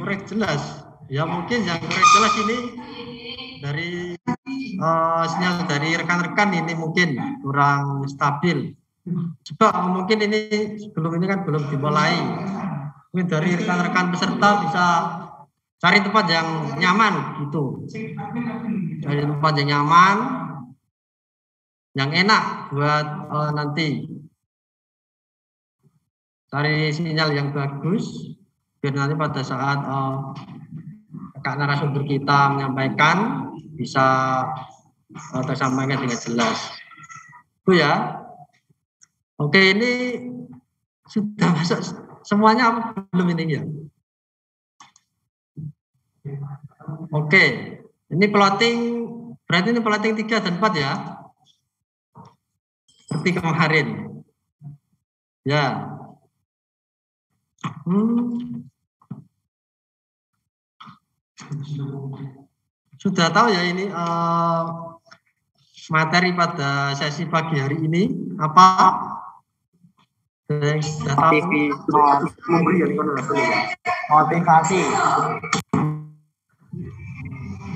kurang jelas. Ya mungkin yang kurang jelas ini dari sinyal dari rekan-rekan ini mungkin kurang stabil. Coba mungkin ini sebelum ini kan belum dimulai. Mungkin dari rekan-rekan peserta bisa cari tempat yang nyaman gitu. Cari tempat yang nyaman, yang enak buat nanti. Cari sinyal yang bagus biar nanti pada saat kakak narasumber kita menyampaikan bisa tersampaikan dengan jelas. Itu ya. Oke, ini sudah masuk semuanya apa belum ini ya? Oke, ini plotting, berarti ini plotting 3 dan 4 ya? Seperti kemarin. Ya. Sudah tahu ya ini materi pada sesi pagi hari ini apa? Motivasi.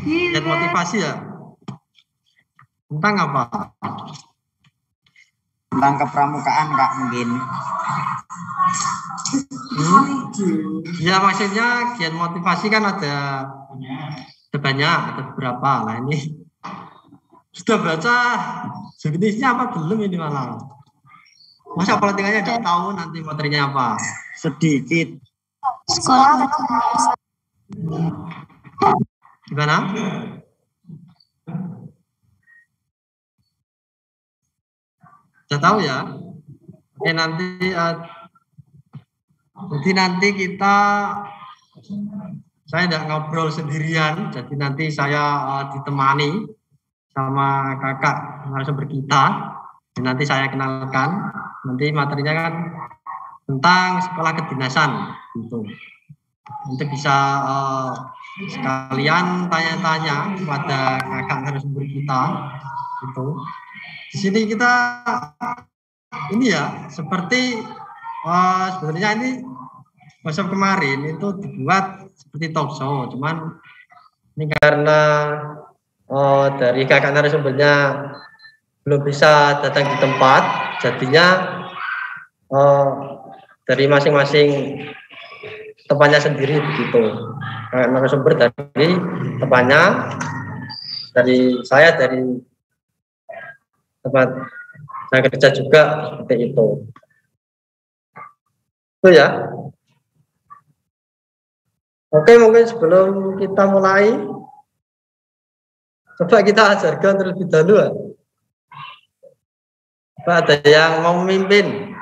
Lihat motivasi ya? Tentang apa? Tentang kepramukaan Kak mungkin. Ya maksudnya kian motivasi kan ada banyak, ada beberapa. Nah ini sudah baca jenisnya apa belum ini malah? Masa pelatihannya tidak tahu nanti materinya apa? Sedikit. Sekolah. Gimana? Sudah tahu ya? Oke nanti jadi nanti kita saya tidak ngobrol sendirian, jadi nanti saya ditemani sama kakak narasumber kita. Nanti saya kenalkan, nanti materinya kan tentang sekolah kedinasan gitu. Untuk bisa sekalian tanya-tanya kepada kakak narasumber kita gitu. Di sini kita ini ya seperti sebenarnya ini workshop kemarin itu dibuat seperti talk show, cuman ini karena dari kakak narasumbernya belum bisa datang di tempat, jadinya dari masing-masing tempatnya sendiri begitu. Kakak narasumber dari tempatnya, dari saya dari tempat saya kerja juga seperti itu. Itu ya. Oke, mungkin sebelum kita mulai, coba kita ajarkan terlebih dahulu. Coba ada yang mau memimpin?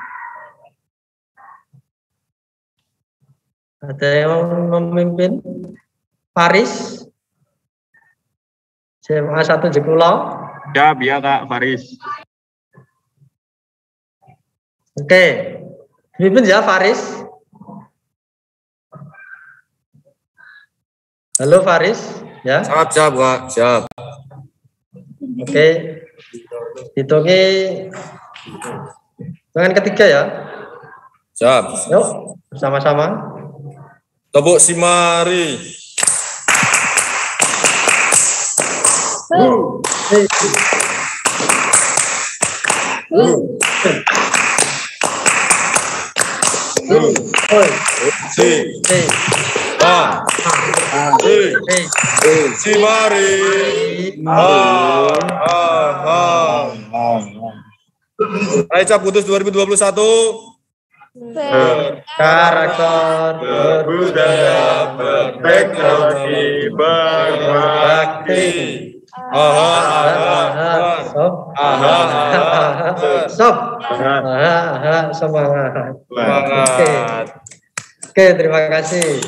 Ada yang mau memimpin? Faris? SMA 1 Jekulo? Ya, biar Kak Faris. Oke, memimpin ya Faris? Halo Faris, ya? Siap, Kak. Siap. Oke. Hitungnya tangan ketiga ya. Siap. Yuk, bersama-sama. Tepuk simari. Simari. Raja Putus 2021. Karakter Berbudaya, berteknologi, berbakti. Semangat. Semangat. Oke, terima kasih.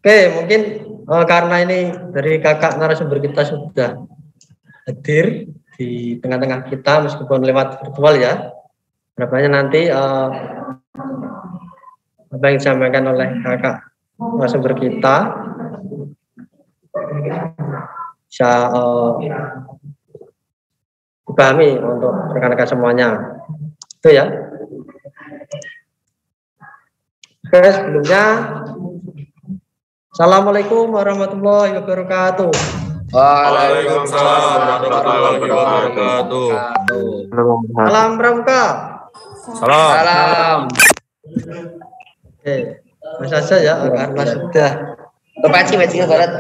Oke, mungkin karena ini dari kakak narasumber kita sudah hadir di tengah-tengah kita meskipun lewat virtual ya. Harapannya nanti apa yang disampaikan oleh kakak narasumber kita bisa dipahami untuk rekan-rekan semuanya. Itu ya. Oke, sebelumnya Assalamualaikum warahmatullahi wabarakatuh. Waalaikumsalam warahmatullahi wabarakatuh. Salam Pramuka. Salam. Oke, Mas saja ya, karena sudah Paci barat.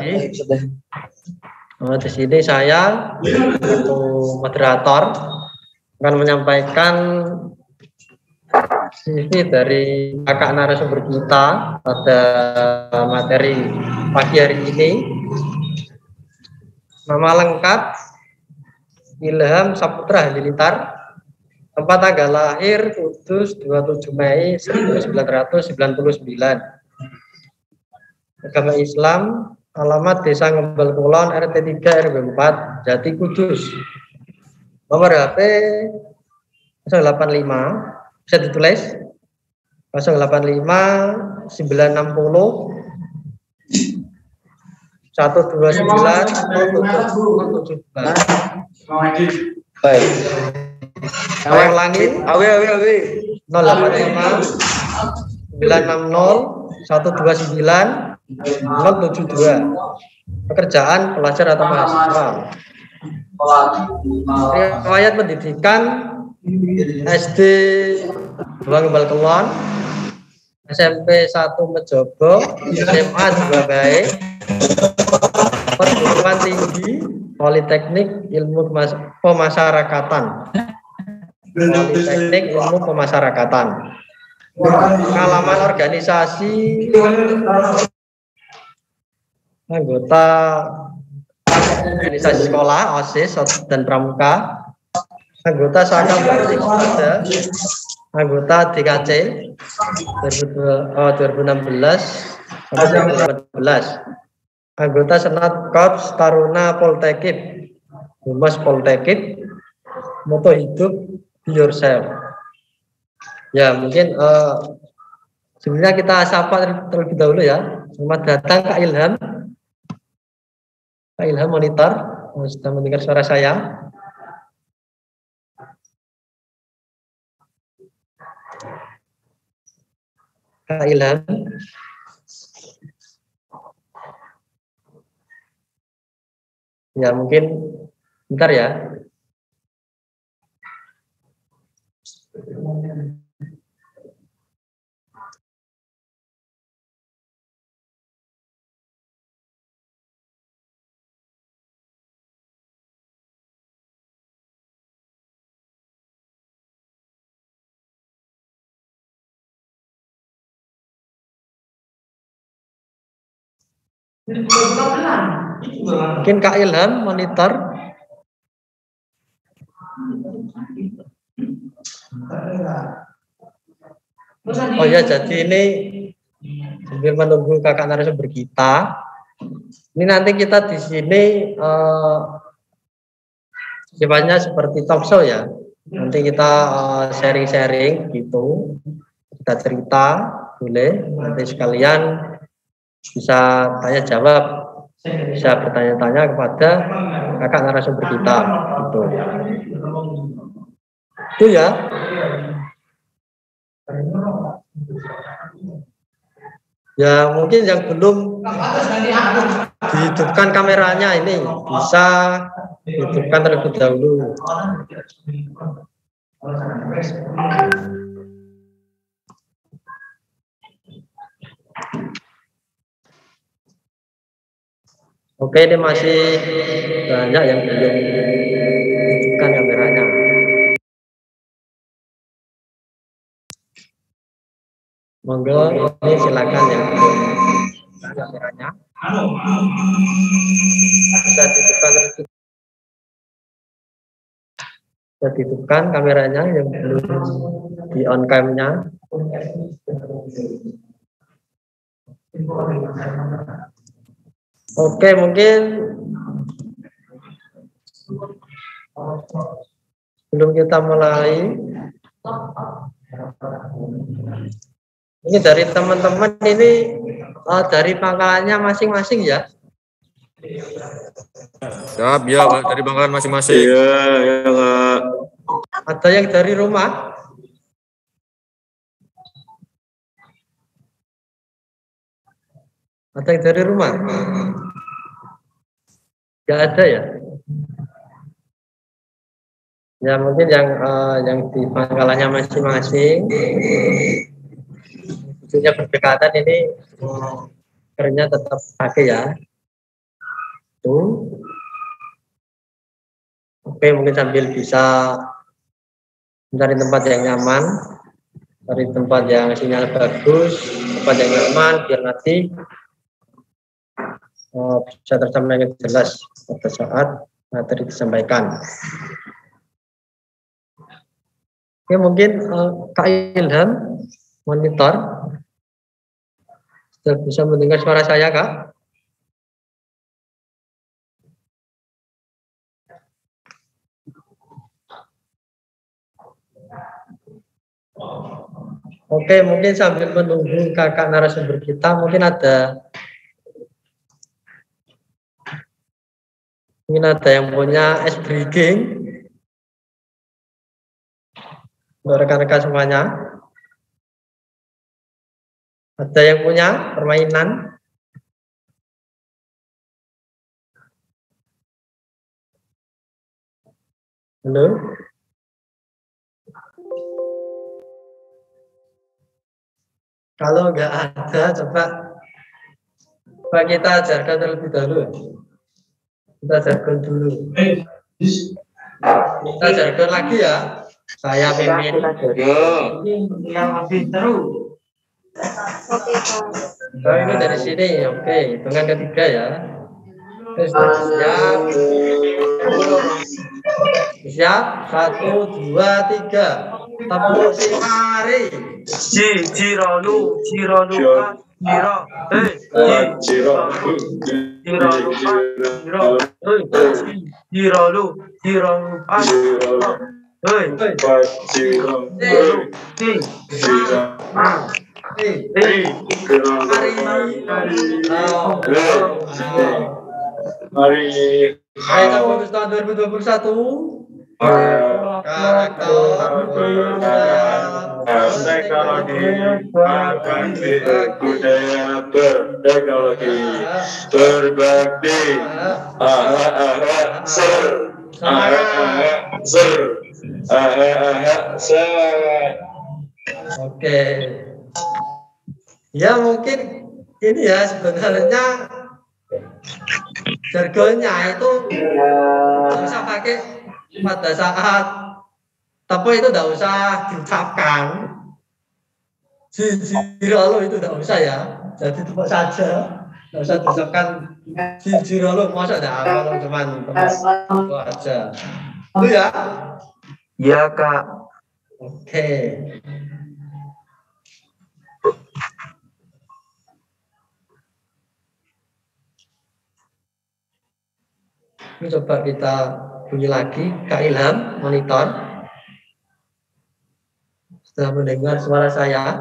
di sini saya itu moderator akan menyampaikan CV dari kakak narasumber kita pada materi pagi hari ini. Nama lengkap Ilham Saputra Halilintar, tempat tanggal lahir Kudus 27 Mei 1999. Agama Islam, alamat Desa Ngembel Kulon, RT 3 RW 4, Jati Kudus. Nomor HP 085, bisa ditulis 085 960 129 017. Baik. Saya ulangi 085 960 129 072. Pekerjaan pelajar atau mahasiswa. Riwayat pendidikan SD 2 Ngembel Kulon, SMP 1 Mejobo, SMA 2 Baik, perguruan tinggi Politeknik Ilmu Pemasyarakatan, Politeknik Ilmu Pemasyarakatan. Pengalaman organisasi anggota organisasi sekolah, OSIS dan Pramuka, anggota Saka Berada, anggota DKC 2016 sampai 2018, anggota Senat Korps Taruna Poltekip, Humas Poltekip, moto hidup be yourself. Ya, mungkin sebenarnya kita sapa terlebih dahulu ya. Selamat datang Kak Ilham. Kak Ilham monitor, sudah mendengar suara saya. Kak Ilham. Ya, mungkin bentar ya. Mungkin Kak Ilham monitor. Oh ya, jadi ini sambil menunggu kakak narasumber kita, ini nanti kita di sini sifatnya seperti talk show ya. Nanti kita sharing-sharing gitu, kita cerita, boleh nanti sekalian bisa tanya jawab, bisa bertanya-tanya kepada kakak narasumber kita gitu. Itu ya. Ya, mungkin yang belum dihidupkan kameranya ini bisa dihidupkan terlebih dahulu. Oke, ini masih banyak yang belum dihidupkan kameranya. Monggo, ini silakan yang belum kameranya. Bisa dihidupkan kameranya yang belum di on cam-nya. Oke, mungkin sebelum kita mulai, ini dari teman-teman ini dari pangkalannya masing-masing ya. Siap, ya Pak, dari pangkalan masing-masing. Iya, ya Kak. Ada yang dari rumah? Ada yang dari rumah? Nggak ada ya? Ya mungkin yang di pangkalannya masing-masing, maksudnya berdekatan ini kerennya tetap pakai ya. Tuh. Oke, mungkin sambil bisa mencari tempat yang nyaman, cari tempat yang sinyal bagus, tempat yang nyaman, biar nanti bisa tersampaikan jelas pada saat materi disampaikan. Oke, mungkin Kak Ilham monitor sudah bisa mendengar suara saya, Kak? Oke, mungkin sambil menunggu kakak narasumber kita, mungkin ada yang punya ice breaking untuk rekan-rekan semuanya. Ada yang punya permainan? Halo? Kalau nggak ada, coba kita ajarkan terlebih dahulu. Kita ajarkan dulu. Kita ajarkan lagi ya. Saya pimpin. Yang lebih seru. Oh, ini dari sini, oke. Hitungan ketiga ya. Siap. Siap. 1, 2, 3. Tepuk mari. Jirolu Mari. Kita fokus tahun 2021. Teknologi budaya berteknologi berbakti Oke. Ya mungkin ini ya sebenarnya jargonnya itu nggak usah pakai pada saat tapi itu nggak usah diucapkan. Jirolo itu nggak usah ya. Jadi tepuk saja. Nggak usah diucapkan jirolo. Masa ada apa teman-teman? Itu aja. Itu ya. Ya Kak. Oke. Ini coba kita bunyi lagi. Kak Ilham monitor. Sudah mendengar suara saya?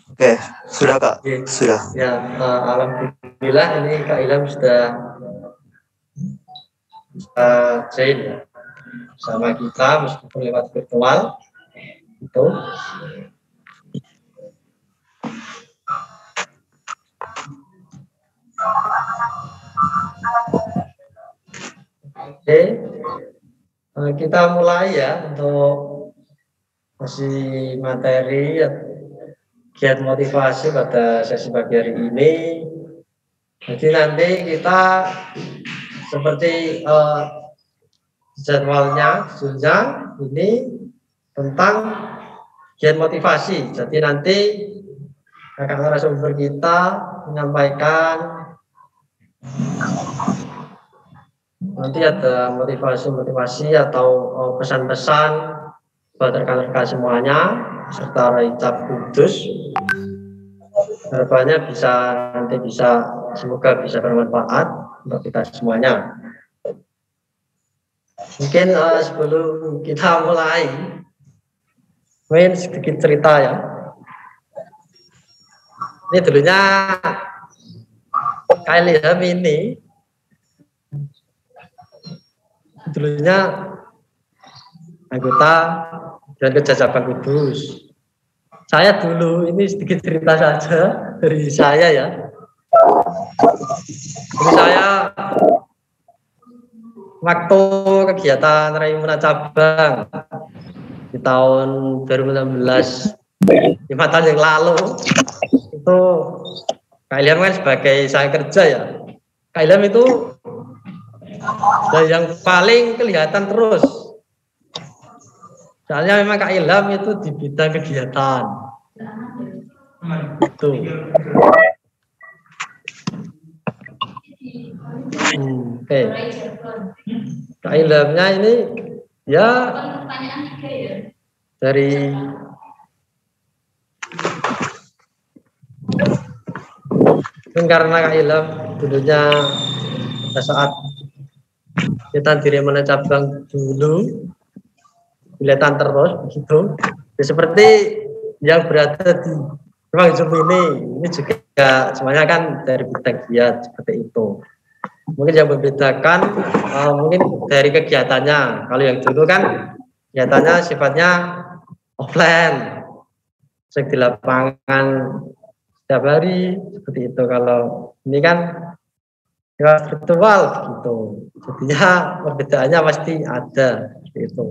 Oke, sudah Kak. Oke. Sudah. Ya, alhamdulillah ini Kak Ilham sudah join ya sama kita meskipun lewat virtual. Itu. Oke. Kita mulai ya untuk masih materi giat motivasi pada sesi pagi hari ini. Jadi nanti kita seperti jadwalnya ini tentang giat motivasi. Jadi nanti kakak narasumber kita menyampaikan. Nanti ada motivasi atau pesan-pesan buat rekan-rekan semuanya serta Raicap Kudus. Harapannya semoga bisa bermanfaat untuk kita semuanya. Mungkin sebelum kita mulai, mungkin sedikit cerita ya. Ini dulunya Kak Ilham ini dulunya anggota dan Kejajapan Kudus. saya dulu ini sedikit cerita saja dari saya ya. Jadi saya waktu kegiatan Raimuna Cabang di tahun 2016, 5 tahun yang lalu, itu Kak Ilham kan sebagai saya kerja ya. Kak Ilham itu yang paling kelihatan terus. Soalnya memang Kak Ilham itu di bidang kegiatan. Itu. Oke. Kak Ilhamnya ini ya dari karena Kak Ilham dulunya pada saat kita di Raimuna Cabang dulu kelihatan terus begitu. Ya, seperti yang berada di ruang Zoom ini juga semuanya kan dari bidang giat seperti itu. Mungkin yang membedakan mungkin dari kegiatannya. Kalau yang dulu kan kegiatannya sifatnya offline, sering di lapangan setiap hari seperti itu. Kalau ini kan ya virtual gitu. Jadinya perbedaannya pasti ada seperti itu.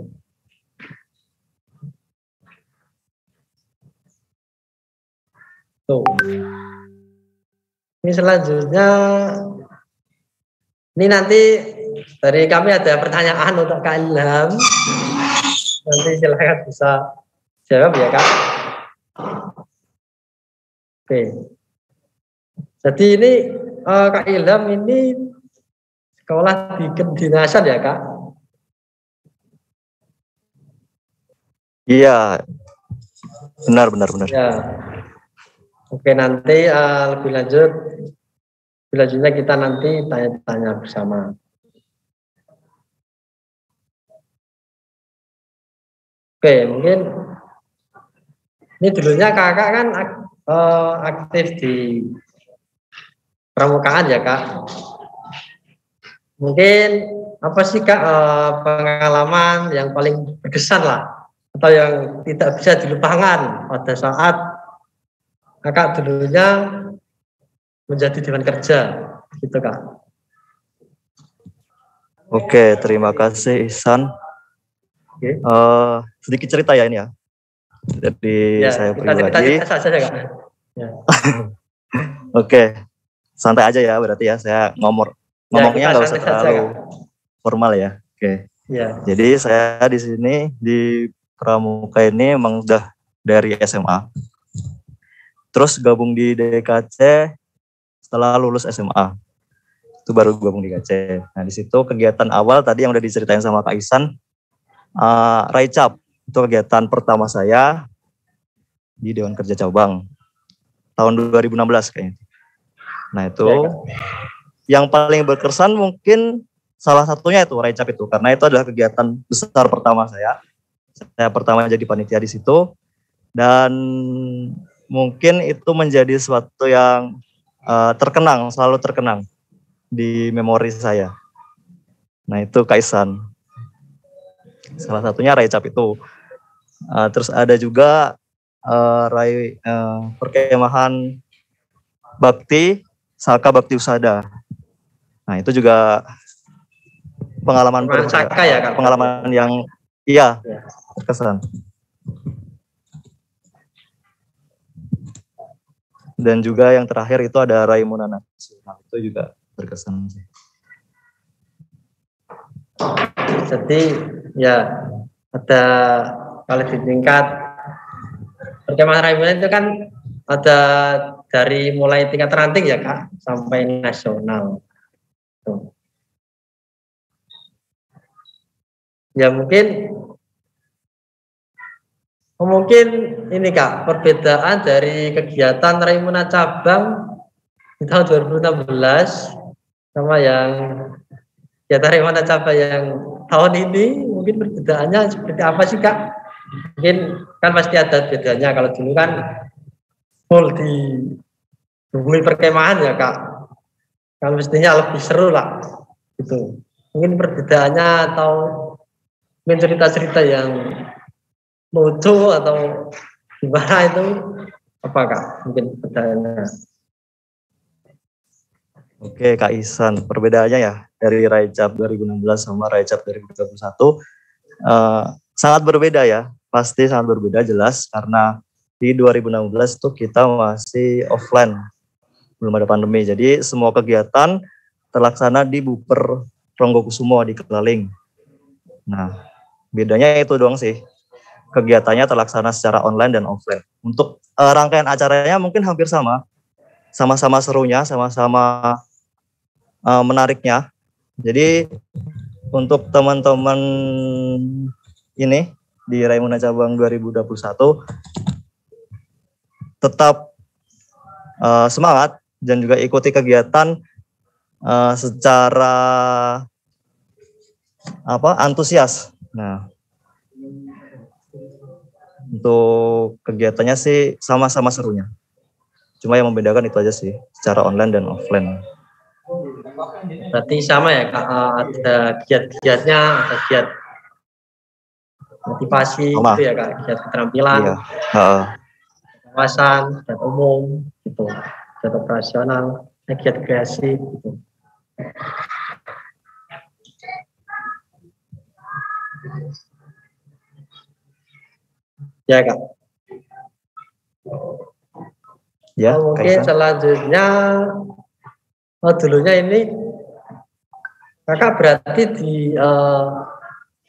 Tuh. Ini selanjutnya, ini nanti dari kami ada pertanyaan untuk Kak Ilham. Nanti silakan bisa jawab ya Kak. Oke. Jadi ini Kak Ilham ini sekolah di kedinasan ya Kak? Iya, benar. Ya. Oke, nanti lebih lanjutnya kita nanti tanya-tanya bersama. Oke, mungkin ini dulunya kakak kan aktif di pramukaan ya Kak. Mungkin apa sih Kak pengalaman yang paling berkesan lah, atau yang tidak bisa dilupakan pada saat kakak dulunya menjadi dewan kerja, gitu Kak. Oke, terima kasih Ihsan. Oke. Sedikit cerita ya ini ya. Jadi Ya, saya kita pribadi. cerita saja Kak. Ya. Oke, santai aja ya berarti ya. Saya ngomongnya nggak usah terlalu formal ya. Oke. Ya. Jadi saya di sini di Pramuka ini emang udah dari SMA. Terus gabung di DKC setelah lulus SMA. Itu baru gabung di DKC. Nah di situ kegiatan awal tadi yang udah diceritain sama Kak Ihsan, Raicap itu kegiatan pertama saya di Dewan Kerja Cabang tahun 2016 kayaknya. Nah itu yang paling berkesan mungkin salah satunya itu Raicap itu, karena itu adalah kegiatan besar pertama saya. Saya pertama jadi panitia di situ, dan mungkin itu menjadi sesuatu yang selalu terkenang di memori saya. Nah itu Kak Ihsan. Salah satunya Raicap itu. Terus ada juga perkemahan Bakti, Saka Bakti Usada. Nah itu juga pengalaman Saka ya Kak? Pengalaman yang iya berkesan. Dan juga yang terakhir itu ada Raimuna Nasional, itu juga berkesan sih. Jadi ya ada kalau di tingkat perkemahan Raimuna itu kan ada dari mulai tingkat ranting ya Kak sampai nasional. Tuh. Ya mungkin ini Kak, perbedaan dari kegiatan Raimuna Cabang di tahun 2016 sama yang kegiatan Raimuna Cabang yang tahun ini, mungkin perbedaannya seperti apa sih Kak? Mungkin kan pasti ada bedanya. Kalau dulu kan full di bumi perkemahan ya Kak, kan mestinya lebih seru lah gitu. Mungkin perbedaannya atau mungkin cerita-cerita yang lucu atau Gimana itu? Apa Kak? Mungkin pertanyaannya. Oke, Kak Ihsan, perbedaannya ya dari Raicap 2016 sama Raicap 2021 sangat berbeda ya, pasti sangat berbeda jelas karena di 2016 tuh kita masih offline, belum ada pandemi, jadi semua kegiatan terlaksana di Buper Ronggokusumo di Kelaling. Nah, bedanya itu doang sih, kegiatannya terlaksana secara online dan offline. Untuk rangkaian acaranya mungkin hampir sama-sama serunya, sama-sama menariknya. Jadi untuk teman-teman ini di Raimuna Cabang 2021 tetap semangat dan juga ikuti kegiatan secara antusias. Nah, untuk kegiatannya sih sama-sama serunya. Cuma yang membedakan itu aja sih, secara online dan offline. Berarti sama ya Kak, ada giat-giatnya, ada giat motivasi sama. gitu ya Kak, giat keterampilan, Iya. kawasan, giat umum gitu, giat operasional, giat kreasi gitu. Ya Kak. Ya, mungkin selanjutnya dulunya ini Kakak berarti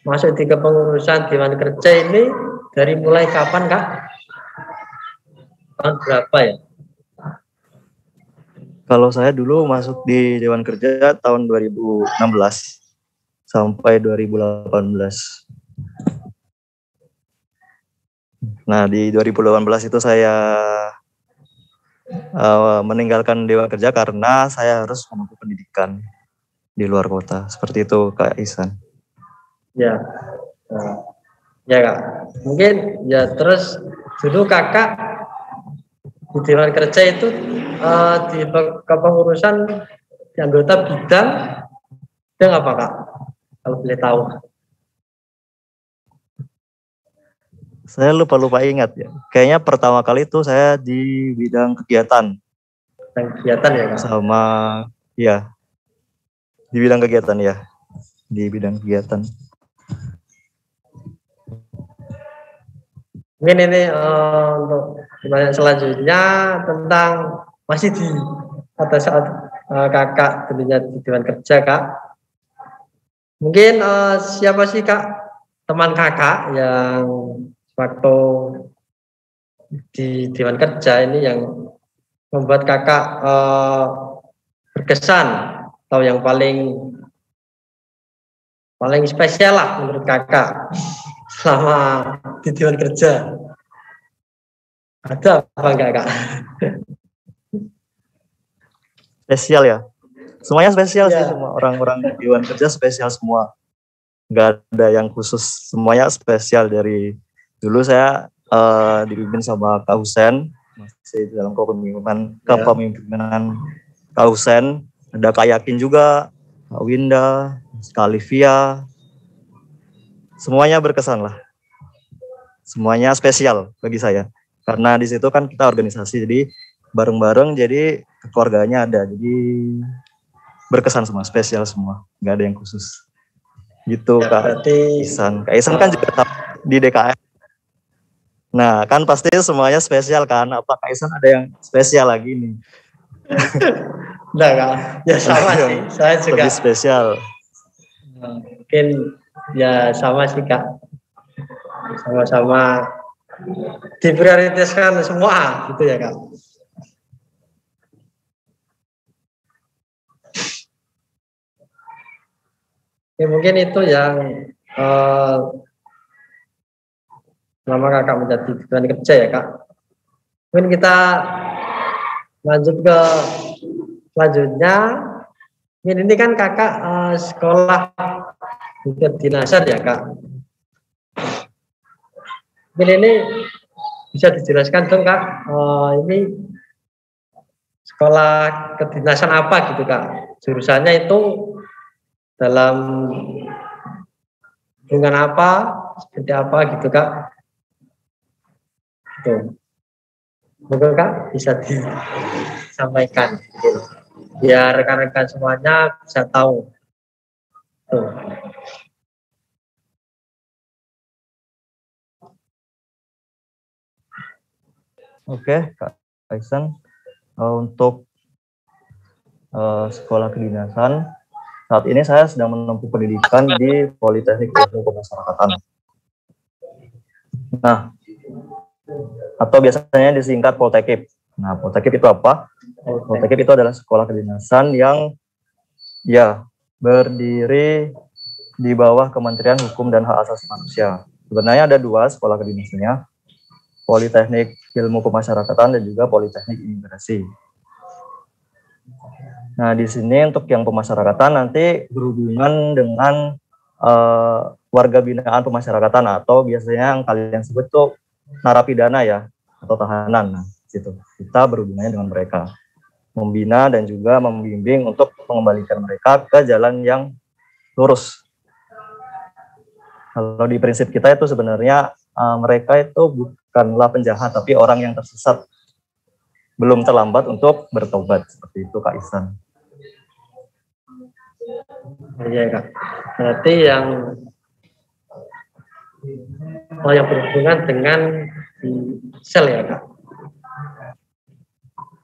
masuk di kepengurusan Dewan Kerja ini dari mulai kapan Kak? Tahun berapa ya? Kalau saya dulu masuk di Dewan Kerja tahun 2016 sampai 2018. Nah, di 2018 itu saya meninggalkan Dewan Kerja karena saya harus menempuh pendidikan di luar kota. Seperti itu Kak Ihsan. Ya. Ya Kak. Mungkin ya terus dulu Kakak di Dewan Kerja itu di kepengurusan di anggota bidang apa Kak? Kalau boleh tahu. Saya lupa ingat ya. Kayaknya pertama kali itu saya di bidang kegiatan. Kegiatan ya Kak? Sama ya. Di bidang kegiatan ya. Di bidang kegiatan. Mungkin ini untuk pertanyaan selanjutnya tentang masih di pada saat Kakak dulunya di Dewan Kerja Kak. Mungkin siapa sih Kak teman Kakak yang waktu di Dewan Kerja ini yang membuat Kakak berkesan atau yang paling spesial lah menurut Kakak selama di Dewan Kerja? Ada apa enggak Kak? Spesial ya? Semuanya spesial ya. Sih, semua orang-orang Dewan Kerja spesial semua. Nggak ada yang khusus, semuanya spesial. Dari dulu saya dipimpin sama Kak Husen, masih dalam kepemimpinan Kak Husen, ada Kak Yakin juga, Kak Winda, Kak Olivia, semuanya berkesan lah. Semuanya spesial bagi saya. Karena di situ kan kita organisasi, jadi bareng-bareng, jadi keluarganya ada, jadi berkesan semua, spesial semua, nggak ada yang khusus. Gitu ya, Kak Ihsan. Kak Ihsan kan juga di DKM. Nah, kan pasti semuanya spesial kan. Apa Kak Ihsan ada yang spesial lagi nih? Enggak Kak, ya sama sih. Saya juga lebih spesial. Mungkin ya sama sih Kak. Sama-sama diprioritaskan semua gitu ya Kak. Ya, mungkin itu yang selama Kakak menjadi Dewan Kerja ya Kak. Mungkin kita lanjut ke selanjutnya. Ini kan Kakak sekolah di kedinasan ya Kak. Mungkin ini bisa dijelaskan dong Kak, ini sekolah kedinasan apa gitu Kak? Jurusannya itu dalam lingkungan apa, seperti apa gitu Kak? Tuh. Mungkin Kak bisa disampaikan gitu. Biar rekan-rekan semuanya bisa tahu. Tuh. Oke, Kak Aisan. Untuk sekolah kedinasan, saat ini saya sedang menempuh pendidikan di Politeknik Ilmu Pemasyarakatan. Nah, atau biasanya disingkat Poltekip. Nah, Poltekip itu apa? Poltekip itu adalah sekolah kedinasan yang ya berdiri di bawah Kementerian Hukum dan Hak Asasi Manusia. Sebenarnya ada dua sekolah kedinasannya, Politeknik Ilmu Pemasyarakatan dan juga Politeknik Imigrasi. Nah, di sini untuk yang pemasyarakatan nanti berhubungan dengan warga binaan pemasyarakatan atau biasanya yang kalian sebut tuh narapidana ya atau tahanan. Nah, situ kita berhubungannya dengan mereka, membina dan juga membimbing untuk mengembalikan mereka ke jalan yang lurus. Kalau di prinsip kita itu sebenarnya mereka itu bukanlah penjahat tapi orang yang tersesat. Belum terlambat untuk bertobat, seperti itu Kak Ihsan. Iya Kak. Berarti yang berhubungan dengan di sel ya Kak.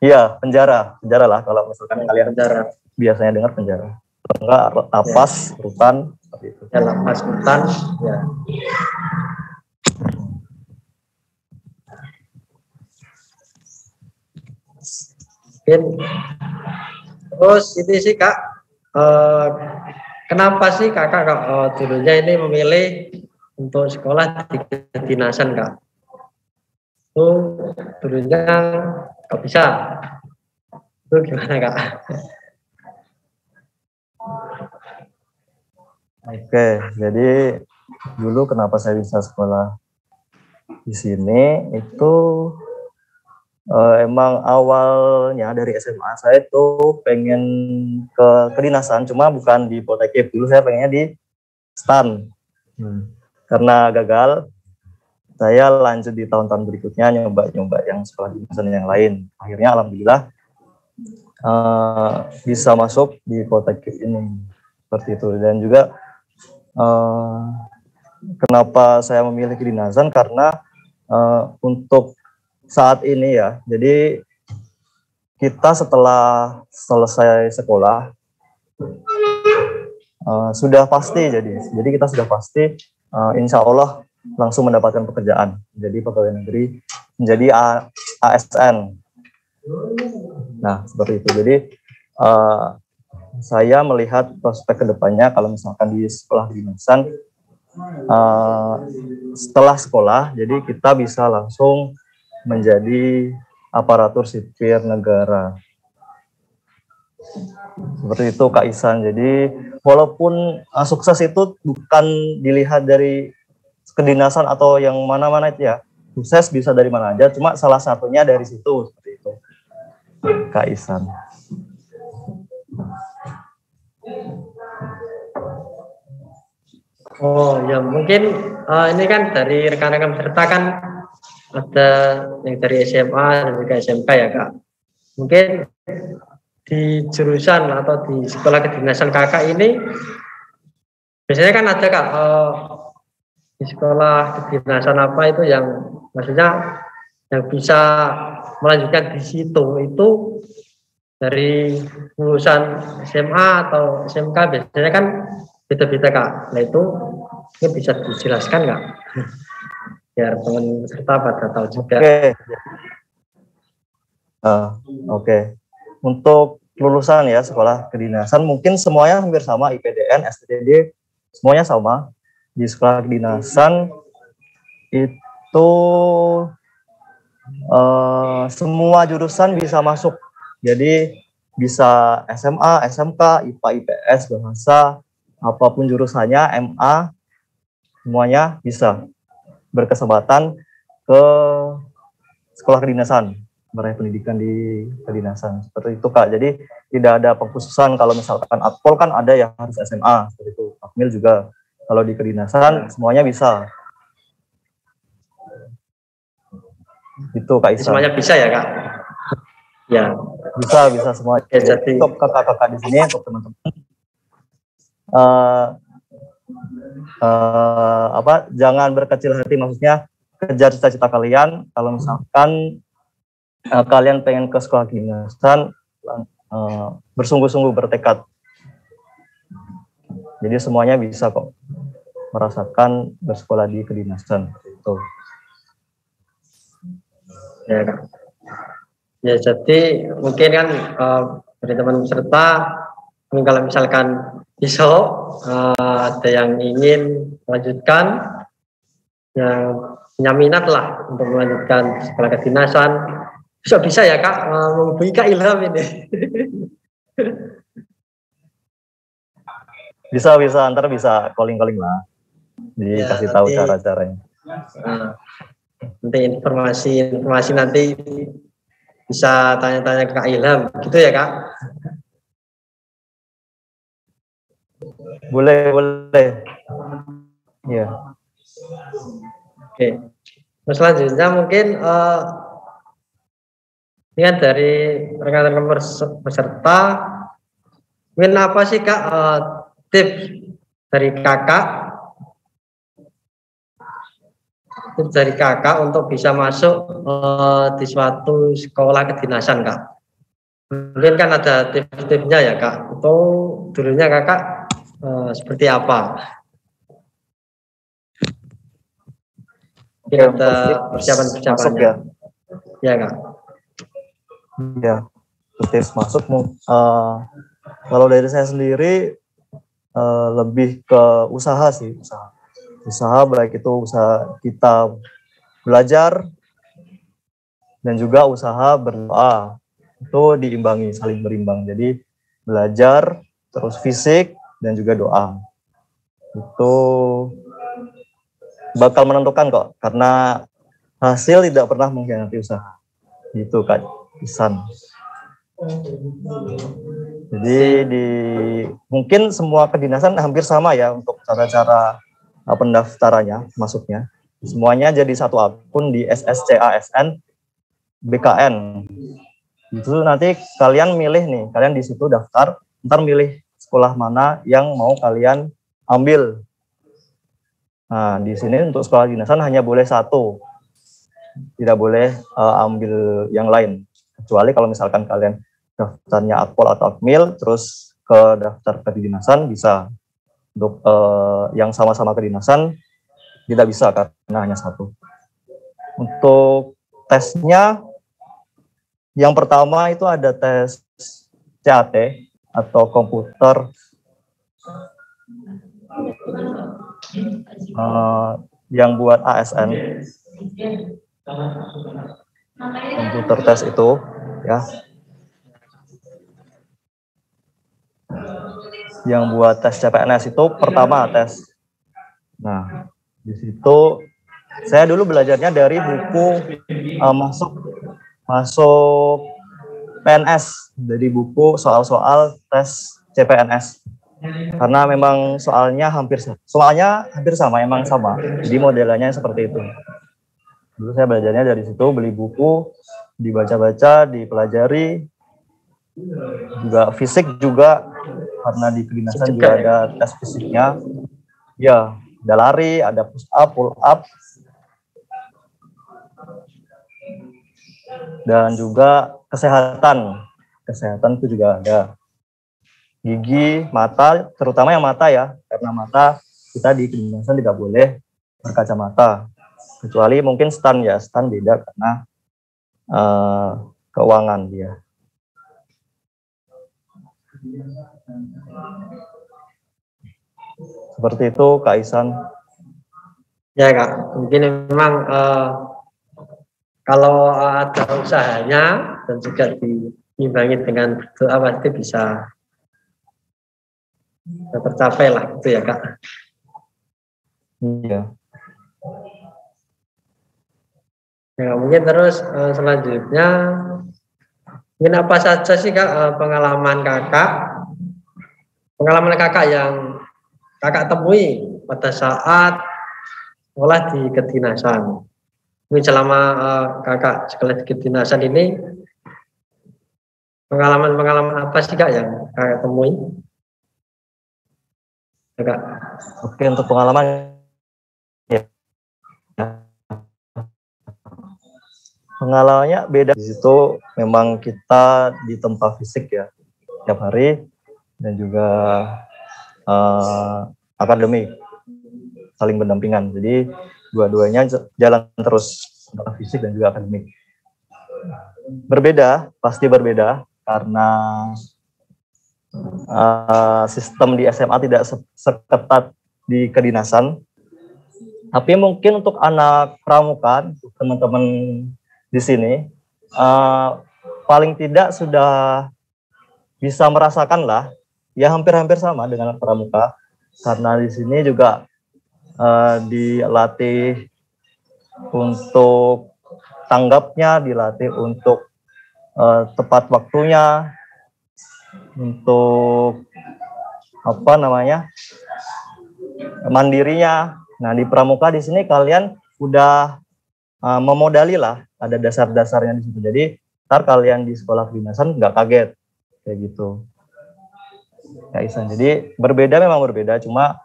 Iya, penjara lah kalau misalkan kalian Penjara. biasanya dengar penjara. Enggak lapas, rutan, seperti itu. Ya, lapas rutan, ya. Terus ini sih Kak, kenapa sih Kakak dulunya ini memilih untuk sekolah di kedinasan Kak? Itu dulunya kok bisa? Itu gimana Kak? Oke, jadi dulu kenapa saya bisa sekolah di sini itu emang awalnya dari SMA saya tuh pengen ke kedinasan, cuma bukan di Poltekip. Dulu saya pengennya di STAN. Karena gagal, saya lanjut di tahun-tahun berikutnya nyoba yang sekolah kedinasan yang lain. Akhirnya alhamdulillah bisa masuk di Poltekip ini. Seperti itu. Dan juga kenapa saya memilih kedinasan, karena untuk saat ini ya, jadi kita setelah selesai sekolah sudah pasti, jadi kita sudah pasti insya Allah langsung mendapatkan pekerjaan, jadi pegawai negeri, menjadi ASN. Nah seperti itu. Jadi saya melihat prospek kedepannya kalau misalkan di sekolah kedinasan, setelah sekolah, jadi kita bisa langsung menjadi aparatur sipil negara. Seperti itu Kak Ihsan. Jadi walaupun sukses itu bukan dilihat dari kedinasan atau yang mana-mana itu ya. Sukses bisa dari mana aja, cuma salah satunya dari situ, seperti itu Kak Ihsan. Oh ya, mungkin ini kan dari rekan-rekan peserta kan ada yang dari SMA dan juga SMK ya Kak. Mungkin di jurusan atau di sekolah kedinasan Kakak ini biasanya kan ada Kak di sekolah kedinasan apa itu yang maksudnya yang bisa melanjutkan di situ itu dari lulusan SMA atau SMK biasanya kan beda-beda Kak. Nah itu ini bisa dijelaskan Kak? Biar teman peserta pada tahu juga. Oke. Untuk lulusan ya sekolah kedinasan mungkin semuanya hampir sama, IPDN, STDD semuanya sama. Di sekolah kedinasan itu semua jurusan bisa masuk. Jadi bisa SMA, SMK, IPA, IPS, bahasa, apapun jurusannya, MA, semuanya bisa berkesempatan ke sekolah kedinasan, meraih pendidikan di kedinasan, seperti itu Kak. Jadi tidak ada pengkhususan, kalau misalkan Akpol kan ada yang harus SMA, seperti itu. Akmil juga, kalau di kedinasan semuanya bisa. Itu Kak Isan. Semuanya bisa ya Kak? Ya. Bisa semua. Oke, jadi untuk kakak-kakak di sini, untuk teman-teman, jangan berkecil hati, maksudnya kejar cita-cita kalian. Kalau misalkan kalian pengen ke sekolah kedinasan, bersungguh-sungguh bertekad. Jadi semuanya bisa kok merasakan bersekolah di kedinasan. Itu. Ya Kak. Ya jadi mungkin kan dari teman peserta, mungkin kalau misalkan besok ada yang ingin melanjutkan, yang punya minat lah untuk melanjutkan sekolah kedinasan, bisa ya Kak menghubungi Kak Ilham ini. Bisa antar bisa calling lah, dikasih Ya, tahu nanti, cara-caranya. Nanti informasi nanti bisa tanya-tanya ke Kak Ilham, gitu ya Kak? Boleh. Ya. Oke. Nah, selanjutnya mungkin ini dari rekan-rekan peserta, mungkin apa sih Kak tips dari kakak untuk bisa masuk di suatu sekolah kedinasan Kak? Mungkin kan ada tips-tipsnya ya Kak, atau dulunya kakak seperti apa? Mungkin ada persiapan-persiapannya. Ya Kak. Ya, tips masuk. Kalau dari saya sendiri lebih ke usaha sih, usaha baik itu usaha kita belajar dan juga usaha berdoa, itu diimbangi, saling berimbang. Jadi belajar terus fisik dan juga doa itu bakal menentukan kok, karena hasil tidak pernah mengkhianati usaha. Itu Kak Isan. Jadi mungkin semua kedinasan hampir sama ya untuk cara-cara pendaftarannya, masuknya. Semuanya jadi satu akun di SSCASN BKN. Itu nanti kalian milih nih, kalian di situ daftar, ntar milih sekolah mana yang mau kalian ambil. Nah, di sini untuk sekolah kedinasan hanya boleh satu, tidak boleh ambil yang lain. Kecuali kalau misalkan kalian daftarnya Akpol atau Akmil, terus ke daftar kedinasan bisa. Untuk yang sama-sama kedinasan tidak bisa karena hanya satu. Untuk tesnya, yang pertama itu ada tes CAT atau komputer yang buat ASN, komputer tes itu ya, yang buat tes CPNS itu pertama tes. Nah, di situ saya dulu belajarnya dari buku masuk PNS, dari buku soal-soal tes CPNS. Karena memang soalnya hampir sama, emang sama. Jadi modelannya seperti itu. Dulu saya belajarnya dari situ, beli buku, dibaca-baca, dipelajari. Juga fisik juga, karena di kedinasan juga ada tes fisiknya. Ya, ada lari, ada push up, pull up. Dan juga kesehatan itu juga ada. Gigi, mata, terutama yang mata ya, karena mata kita di kedinasan tidak boleh berkacamata, kecuali mungkin stan beda karena keuangan dia. Seperti itu Kak Isan. Ya Kak, mungkin memang kalau ada usahanya dan juga diimbangi dengan doa pasti bisa tercapai lah, gitu ya Kak. Iya. Ya, mungkin terus selanjutnya, mungkin apa saja sih Kak pengalaman kakak yang kakak temui pada saat sekolah di kedinasan? Mungkin selama kakak sekolah kedinasan ini pengalaman-pengalaman apa sih kak yang kakak temui? Kakak. Oke, untuk pengalaman ya. Pengalamannya beda. Di situ memang kita di tempat fisik ya tiap hari dan juga akademik saling berdampingan. Jadi dua-duanya jalan terus, antara fisik dan juga akademik. Berbeda, pasti berbeda karena sistem di SMA tidak seketat di kedinasan. Tapi mungkin untuk anak pramuka, teman-teman di sini, paling tidak sudah bisa merasakan lah, ya hampir-hampir sama dengan anak pramuka, karena di sini juga dilatih untuk tanggapnya, dilatih untuk tepat waktunya, untuk mandirinya. Nah, di pramuka di sini kalian udah memodali lah, ada dasar-dasarnya di situ. Jadi ntar kalian di sekolah kedinasan nggak kaget kayak gitu. Ya Isan. Jadi berbeda, memang berbeda. Cuma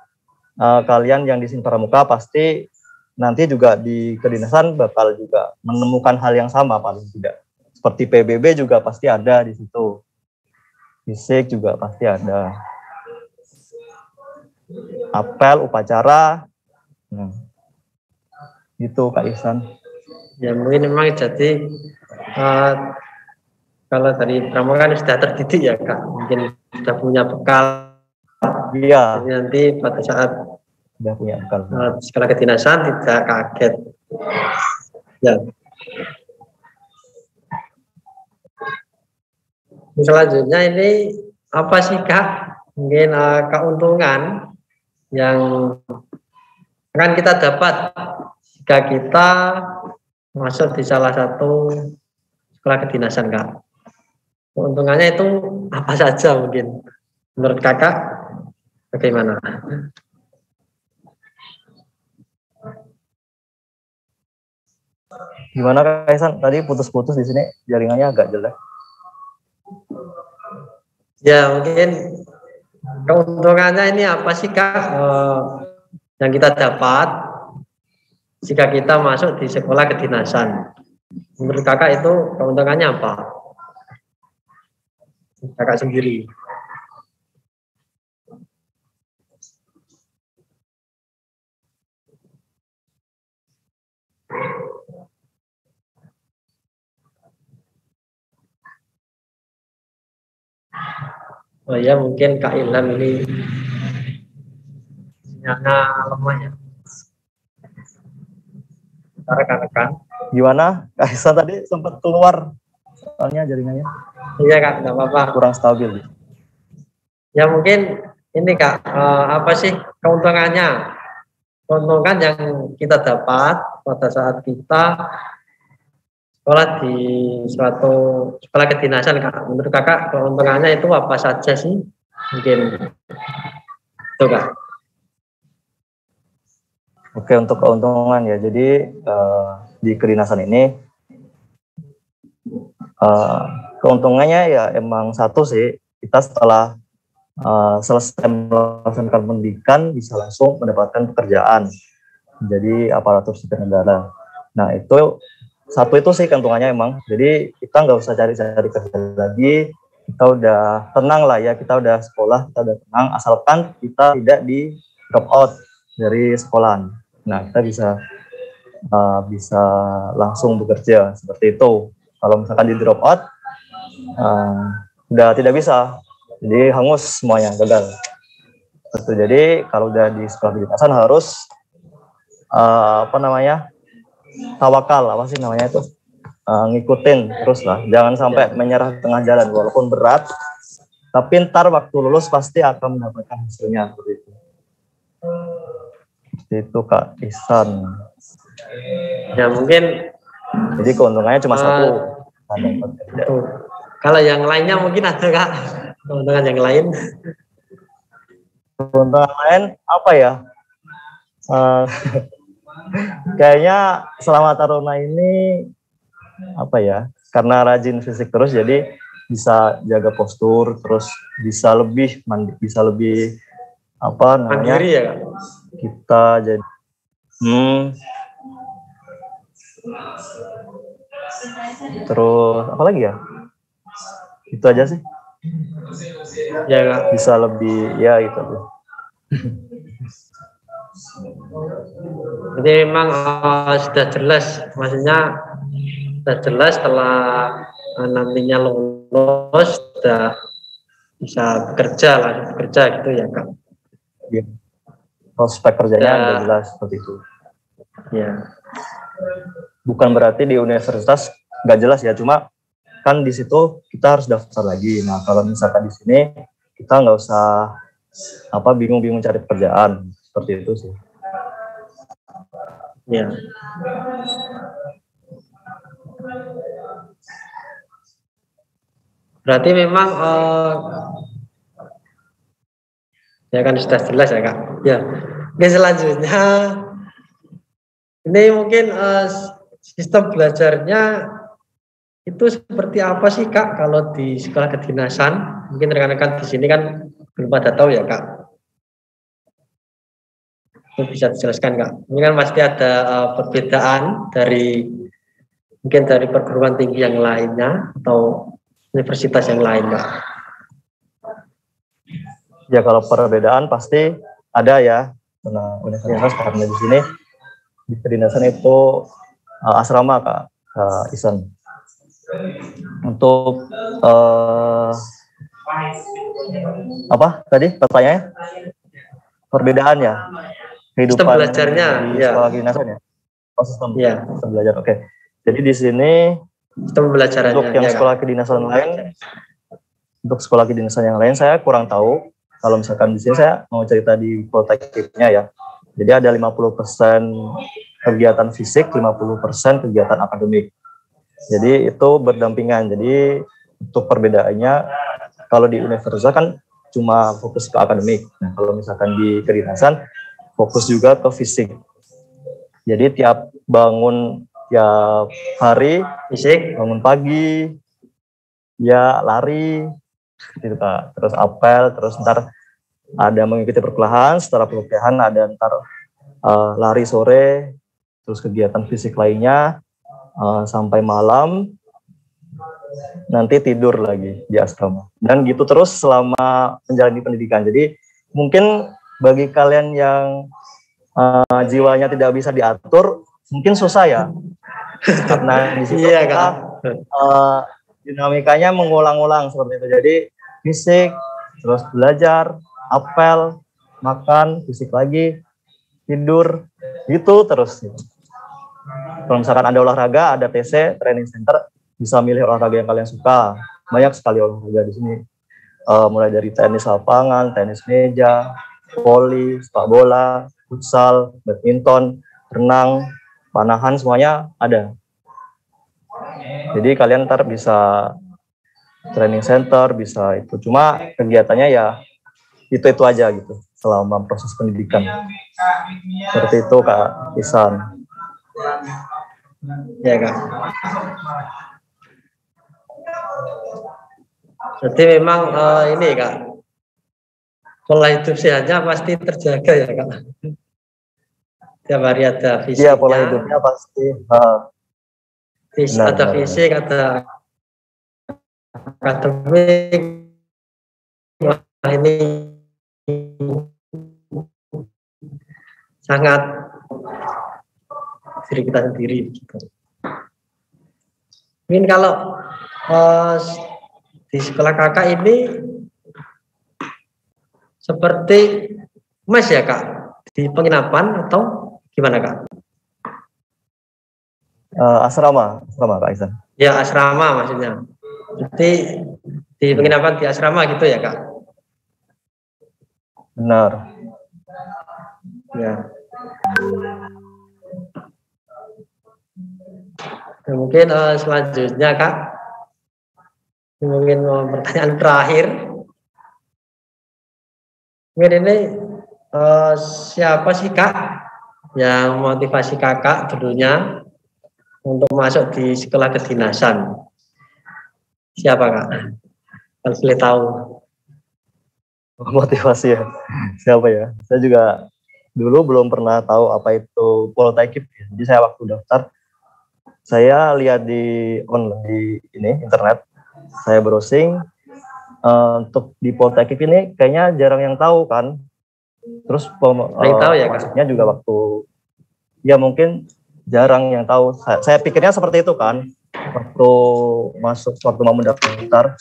kalian yang di sini pramuka pasti nanti juga di kedinasan bakal juga menemukan hal yang sama paling tidak. Seperti PBB juga pasti ada di situ. Fisik juga pasti ada. Apel, upacara. Gitu Kak Ihsan. Ya mungkin memang jadi kalau dari pramuka kan sudah terdidik ya Kak, mungkin sudah punya bekal. Iya. Jadi nanti pada saat Sudah punya bekal. sekolah kedinasan tidak kaget. Ya. Selanjutnya ini apa sih Kak? Mungkin keuntungan yang akan kita dapat jika kita masuk di salah satu sekolah kedinasan Kak. Keuntungannya itu apa saja mungkin? Menurut Kakak bagaimana? Gimana Kak Ihsan? Tadi putus-putus di sini, jaringannya agak jelek. Ya mungkin keuntungannya ini apa sih Kak yang kita dapat jika kita masuk di sekolah kedinasan? Menurut Kakak itu keuntungannya apa? Kakak sendiri. Oh ya mungkin Kak Ilham ini sinyalnya lemah ya. Rekan-rekan. Gimana? Kak Ihsan tadi sempat keluar soalnya jaringannya. Iya Kak, nggak apa-apa. Kurang stabil. Ya mungkin ini Kak, apa sih keuntungannya? Keuntungan yang kita dapat pada saat kita sekolah di suatu sekolah kedinasan Kak. Menurut Kakak keuntungannya itu apa saja sih? Mungkin itu Kak. Oke, untuk keuntungan ya. Jadi di kedinasan ini keuntungannya ya emang satu sih, kita setelah selesai melaksanakan pendidikan bisa langsung mendapatkan pekerjaan menjadi aparatur sipil negara. Nah itu satu itu sih keuntungannya emang. Jadi kita nggak usah cari-cari kerja lagi, kita udah tenang lah ya, kita udah sekolah, kita udah tenang, asalkan kita tidak di drop out dari sekolahan. Nah kita bisa langsung bekerja seperti itu. Kalau misalkan di drop out, udah tidak bisa. Jadi hangus semuanya, gagal. Jadi kalau udah di sekolah kedinasan harus tawakal, apa sih namanya itu, ngikutin terus lah. Jangan sampai menyerah tengah jalan, walaupun berat. Tapi ntar waktu lulus pasti akan mendapatkan hasilnya seperti itu. Seperti itu Kak Ihsan. Ya mungkin. Jadi keuntungannya cuma satu. Kalau yang lainnya mungkin ada Kak. Keuntungan yang lain. Keuntungan lain apa ya? Kayaknya selama Taruna ini apa ya? Karena rajin fisik terus jadi bisa jaga postur, terus bisa lebih bisa lebih apa namanya? Mandiri ya, Kak? Kita jadi terus apa lagi ya? Itu aja sih. Ya, Kak. Bisa lebih ya itu. Jadi memang sudah jelas, maksudnya sudah jelas setelah nantinya lulus sudah bisa bekerja, langsung bekerja gitu ya, Kak. Ya. Prospek kerjanya Ya. udah jelas seperti itu. Ya. Bukan berarti di universitas nggak jelas ya, cuma kan di situ kita harus daftar lagi. Nah kalau misalkan di sini kita nggak usah bingung-bingung cari pekerjaan seperti itu sih. Ya. Berarti memang ya kan sudah jelas ya, Kak. Ya. Oke, selanjutnya ini mungkin sistem belajarnya itu seperti apa sih, Kak, kalau di sekolah kedinasan? Mungkin rekan-rekan di sini kan belum pada tahu ya, Kak. Itu bisa dijelaskan, Kak. Ini kan pasti ada perbedaan dari mungkin dari perguruan tinggi yang lainnya atau universitas yang lain, Kak. Ya kalau perbedaan pasti ada ya, karena universitas karena di sini di kedinasan itu asrama, Kak Isan. Untuk apa tadi pertanyaannya? Perbedaan ya? Kehidupan sistem belajarnya di ya. Sekolah kedinasan ya? Oh, sistem belajar. Oke. Jadi di sini sistem belajarannya untuk yang ya, sekolah kedinasan lain, untuk sekolah kedinasan yang lain saya kurang tahu. Kalau misalkan di sini saya mau cerita di Poltekniknya ya. Jadi ada 50% kegiatan fisik, 50% kegiatan akademik. Jadi itu berdampingan. Jadi untuk perbedaannya kalau di universitas kan cuma fokus ke akademik. Nah, kalau misalkan di kedinasan fokus juga ke fisik. Jadi tiap hari fisik, bangun pagi, ya lari, gitu Kak. Terus apel, terus ntar ada mengikuti perkelahan, setelah perkelahan ada ntar lari sore, terus kegiatan fisik lainnya sampai malam, nanti tidur lagi di asrama. Dan gitu terus selama menjalani pendidikan. Jadi mungkin bagi kalian yang jiwanya tidak bisa diatur, mungkin susah ya. Karena di situ kita dinamikanya mengulang-ulang seperti itu. Jadi fisik, terus belajar, apel, makan, fisik lagi, tidur, gitu terus. Kalau misalkan ada olahraga, ada TC, training center, bisa milih olahraga yang kalian suka. Banyak sekali olahraga di sini. Mulai dari tenis lapangan, tenis meja, voli, sepak bola, futsal, badminton, renang, panahan, semuanya ada. Jadi kalian ntar bisa training center, bisa itu. Cuma kegiatannya ya itu aja gitu selama proses pendidikan. Seperti itu Kak Isan. Ya, Kak. Jadi memang ini, Kak, pola hidup sehatnya pasti terjaga ya, Kak. Tiap hari ada fisiknya. Iya, pola hidupnya pasti. Ada fisik, ada akademik. Wah, ini sangat diri kita sendiri gitu. Mungkin kalau di sekolah kakak ini seperti mes ya, Kak, di penginapan atau gimana, Kak? Asrama Kak Isan. Ya, asrama maksudnya. Jadi di penginapan di asrama gitu ya, Kak? Benar. Ya. Nah, mungkin selanjutnya, Kak, mungkin pertanyaan terakhir. Mungkin ini siapa sih, Kak, yang motivasi kakak dulunya untuk masuk di sekolah kedinasan? Siapa kak? Kalau boleh tahu. Motivasi ya. Siapa ya? Saya juga dulu belum pernah tahu apa itu Poltekip. Jadi saya waktu daftar, saya lihat di online di internet, saya browsing untuk di Poltekip ini kayaknya jarang yang tahu kan. Terus Tahu ya, masuknya juga waktu ya mungkin jarang yang tahu. Saya pikirnya seperti itu kan. Waktu mau mendaftar,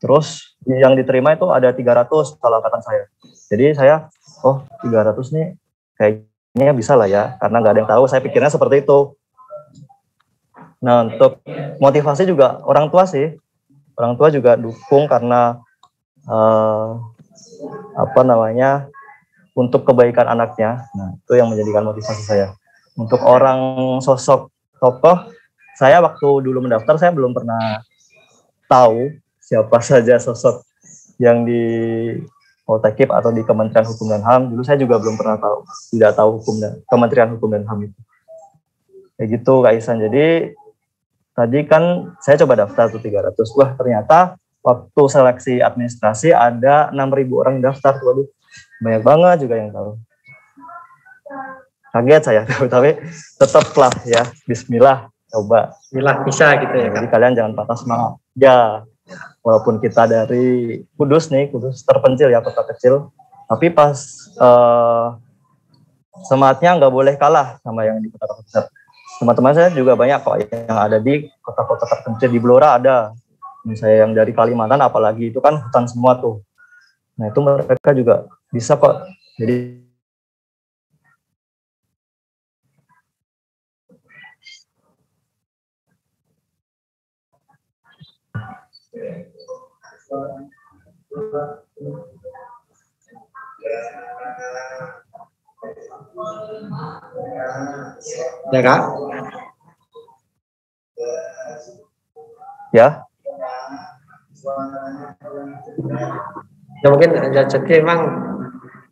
terus yang diterima itu ada 300 kalau angkatan saya. Jadi saya 300 nih kayaknya bisa lah ya, karena nggak ada yang tahu. Saya pikirnya seperti itu. Nah, untuk motivasi juga orang tua sih. Orang tua juga dukung karena untuk kebaikan anaknya. Nah, itu yang menjadikan motivasi saya. Untuk orang sosok tokoh, saya waktu dulu mendaftar saya belum pernah tahu siapa saja sosok yang di Poltekip atau di Kementerian Hukum dan HAM. Dulu saya juga belum pernah tahu, tidak tahu Kementerian Hukum dan HAM itu. Kayak gitu Kak Ihsan. Jadi tadi kan saya coba daftar tuh 300. Wah, ternyata waktu seleksi administrasi ada 6.000 orang daftar. Waduh, banyak banget juga yang tahu. Kaget saya, tapi tetaplah ya, bismillah, coba. Bismillah bisa gitu ya. Jadi kalian jangan patah semangat. Ya, walaupun kita dari Kudus terpencil ya, kota kecil, tapi pas semangatnya nggak boleh kalah sama yang di kota besar. Teman-teman saya juga banyak kok yang ada di kota-kota terpencil. Di Blora ada, misalnya yang dari Kalimantan, apalagi itu kan hutan semua tuh. Nah itu mereka juga bisa kok. Jadi ya kak? Ya. Ya mungkin jadi memang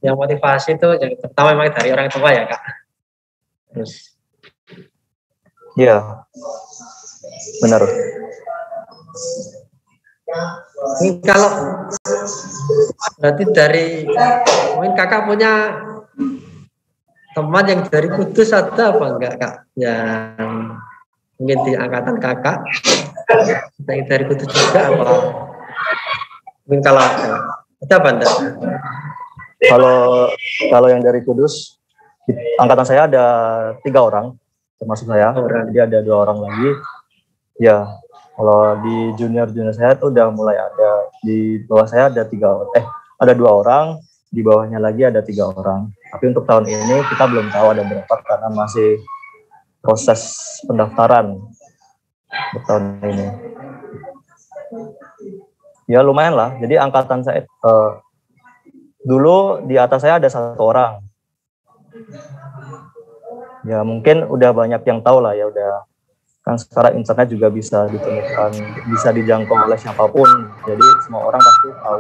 yang motivasi itu yang pertama memang dari orang tua ya kak. Terus. Ya. Benar. Ini kalau berarti mungkin kakak punya teman yang dari Kudus ada apa enggak kak? Yang mungkin di angkatan kakak yang dari Kudus juga apa? Mungkin kalau ada apa enggak? Kalau yang dari Kudus, angkatan saya ada 3 orang, termasuk saya. Jadi ada 2 orang lagi. Ya, kalau di junior saya tuh udah mulai ada. Di bawah saya ada 2 orang, di bawahnya lagi ada 3 orang. Tapi untuk tahun ini kita belum tahu ada berapa karena masih proses pendaftaran untuk tahun ini. Ya lumayan lah. Jadi angkatan saya dulu di atas saya ada 1 orang. Ya mungkin udah banyak yang tahu lah ya, udah kan sekarang internet juga bisa ditemukan, bisa dijangkau oleh siapapun. Jadi semua orang pasti tahu.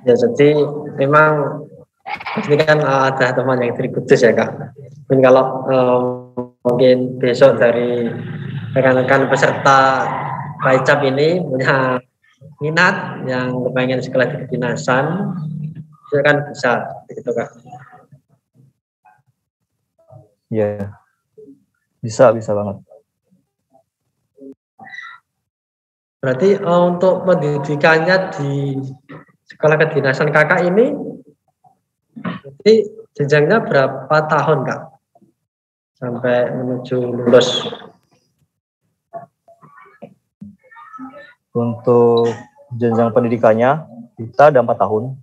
Ya jadi memang ini kan ada teman yang dari Kudus ya kak. Mungkin kalau mungkin besok dari rekan-rekan peserta Baicap ini punya minat yang kepengen sekolah di kedinasan, itu kan bisa begitu kak. Iya, bisa banget. Berarti untuk pendidikannya di sekolah kedinasan kakak ini, berarti jenjangnya berapa tahun kak sampai menuju lulus? Untuk jenjang pendidikannya kita ada 4 tahun,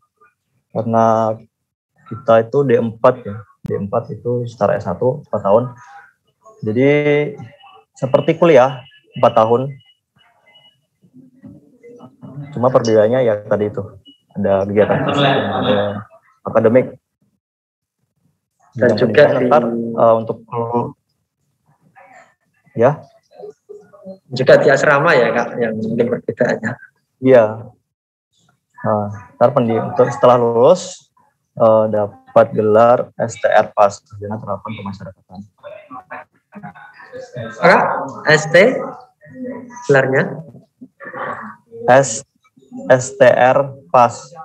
karena kita itu D4 ya. D4 itu setara S1 4 tahun. Jadi seperti kuliah 4 tahun. Cuma perbedaannya ya tadi itu. Ada kegiatan ada akademik. Dan juga untuk ya. Juga di asrama ya kak, yang mungkin perbedaannya. Iya. Nah, ntar untuk setelah lulus dapat gelar STR PAS, sarjana terapan kemasyarakatan. Kak, ST gelarnya? STR PAS,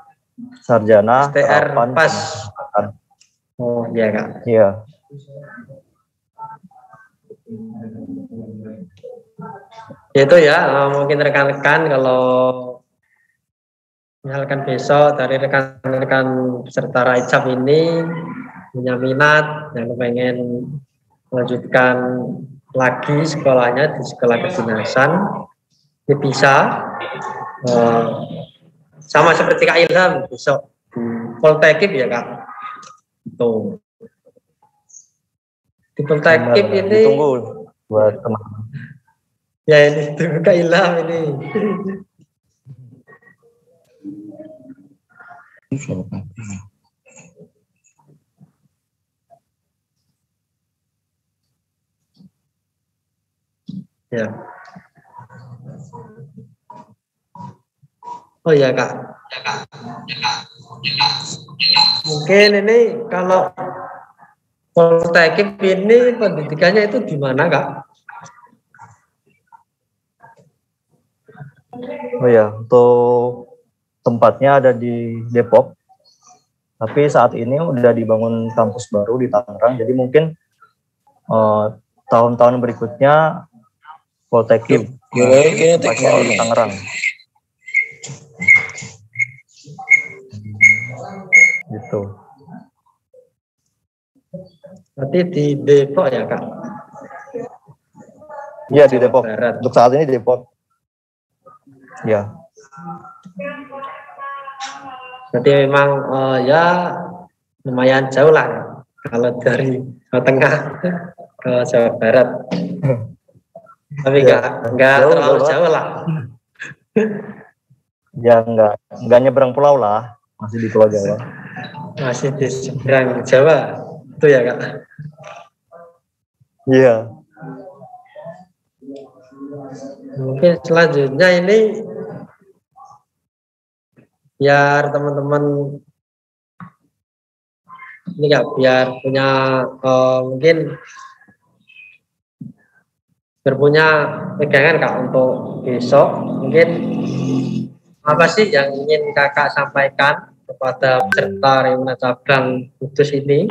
sarjana STR terapan PAS. kemasyarakatan. Oh iya Kak. Iya. Itu ya, mungkin rekan-rekan kalau misalkan besok dari rekan-rekan peserta Raicap ini punya minat yang pengen melanjutkan lagi sekolahnya di sekolah kedinasan, ini bisa sama seperti Kak Ilham besok di Poltekip ya Kak. Tuh. Di Poltekip ini ditunggu buat teman-teman. Ya ini tunggu Kak Ilham ini. Ya. Oh ya Kak. Mungkin ini kalau Poltekip ini pendidikannya itu di mana Kak? Oh ya, untuk tempatnya ada di Depok. Tapi saat ini udah dibangun kampus baru di Tangerang. Jadi mungkin tahun-tahun berikutnya Poltekip tempatnya di Tangerang. Gitu. Berarti di Depok ya Kak? Iya di Depok. Barat. Untuk saat ini di Depok. Ya. Berarti memang ya lumayan jauh lah kalau dari Jawa Tengah ke Jawa Barat. Tapi enggak terlalu jauh lah. Ya enggak nyebrang pulau lah, masih di Pulau Jawa. Masih di seberang Jawa. Itu ya Kak. Iya. Mungkin selanjutnya ini biar teman-teman ini Kak, biar punya mungkin berpunya pegangan Kak untuk besok. Mungkin apa sih yang ingin Kakak sampaikan kepada peserta Reuna Cabang Kudus ini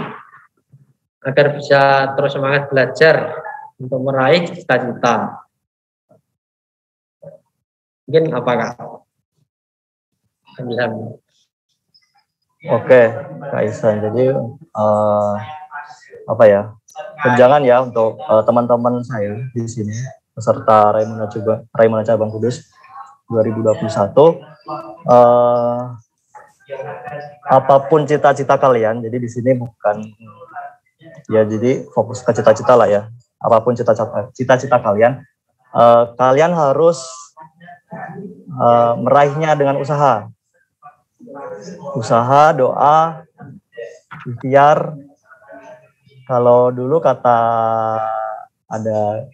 agar bisa terus semangat belajar untuk meraih cita-cita. Mungkin apa Kak? Oke, Kak Ihsan. Jadi apa ya? Jangan ya untuk teman-teman saya di sini peserta Raimuna Cabang Kudus 2021. Apapun cita-cita kalian, jadi di sini bukan ya jadi fokus ke cita-cita lah ya. Apapun cita-cita kalian, kalian harus meraihnya dengan usaha, doa, ikhtiar. Kalau dulu kata ada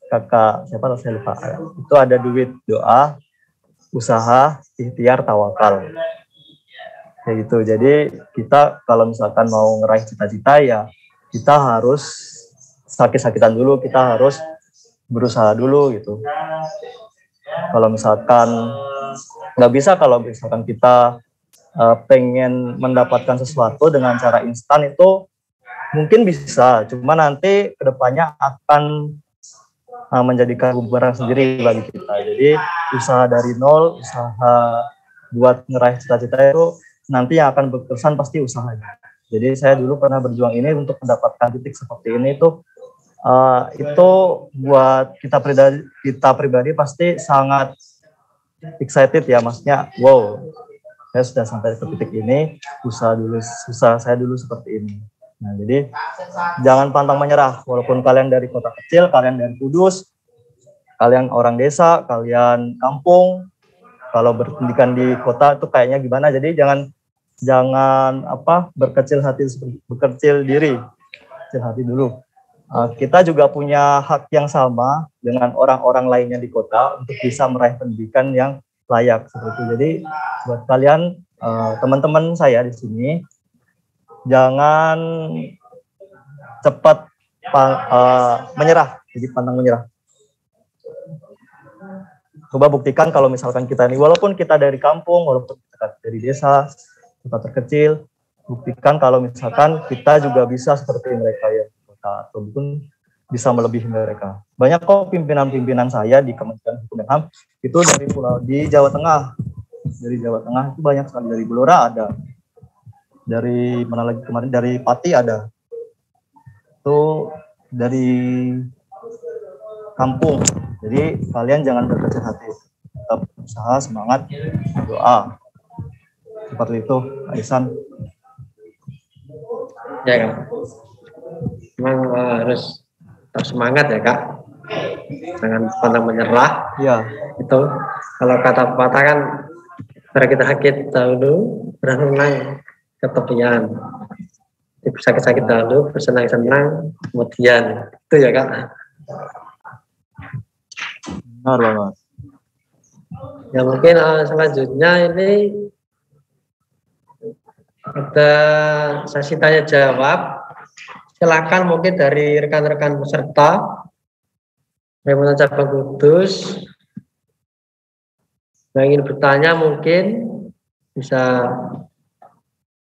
kakak siapa saya lupa, itu ada duit, doa, usaha, ikhtiar, tawakal. Kayak gitu. Jadi kita kalau misalkan mau ngeraih cita-cita ya kita harus sakit-sakitan dulu, kita harus berusaha dulu gitu. Kalau misalkan nggak bisa, kalau misalkan kita pengen mendapatkan sesuatu dengan cara instan itu mungkin bisa, cuma nanti kedepannya akan menjadikan bumerang sendiri bagi kita. Jadi usaha dari nol, usaha buat ngeraih cita-cita itu nanti yang akan berkesan pasti usahanya. Jadi saya dulu pernah berjuang ini untuk mendapatkan titik seperti ini itu buat kita pribadi pasti sangat excited ya, maksudnya wow, saya sudah sampai ke titik ini, usaha saya dulu seperti ini. Nah, jadi jangan pantang menyerah, walaupun kalian dari kota kecil, kalian dari Kudus, kalian orang desa, kalian kampung, kalau berpendidikan di kota itu kayaknya gimana. Jadi jangan berkecil diri, kecil hati dulu. Kita juga punya hak yang sama dengan orang-orang lainnya di kota untuk bisa meraih pendidikan yang layak seperti itu. Jadi buat kalian teman-teman saya di sini jangan cepat menyerah, jadi pantang menyerah. Coba buktikan kalau misalkan kita ini, walaupun kita dari kampung, walaupun kita dari desa, kita terkecil, buktikan kalau misalkan kita juga bisa seperti mereka ya, ataupun bisa melebihi mereka. Banyak kok pimpinan-pimpinan saya di Kementerian Hukum dan HAM itu dari pulau di Jawa Tengah. Dari Jawa Tengah itu banyak sekali, dari Blora ada. Dari mana lagi kemarin, dari Pati ada. Itu dari kampung. Jadi kalian jangan berkecil hati. Tetap usaha, semangat, doa. Seperti itu, Aisan. Ya Kak. Memang harus semangat ya Kak. Jangan pantang menyerah. Ya. Itu kalau kata pepatah kan, berakit-akit dahulu, berenang ke tepian. Sakit-sakit dahulu, bersenang-senang kemudian. Itu ya Kak. Benar banget. Ya mungkin selanjutnya ini ada sesi tanya jawab. Silakan mungkin dari rekan-rekan peserta Remonan Cabang Kudus yang ingin bertanya mungkin bisa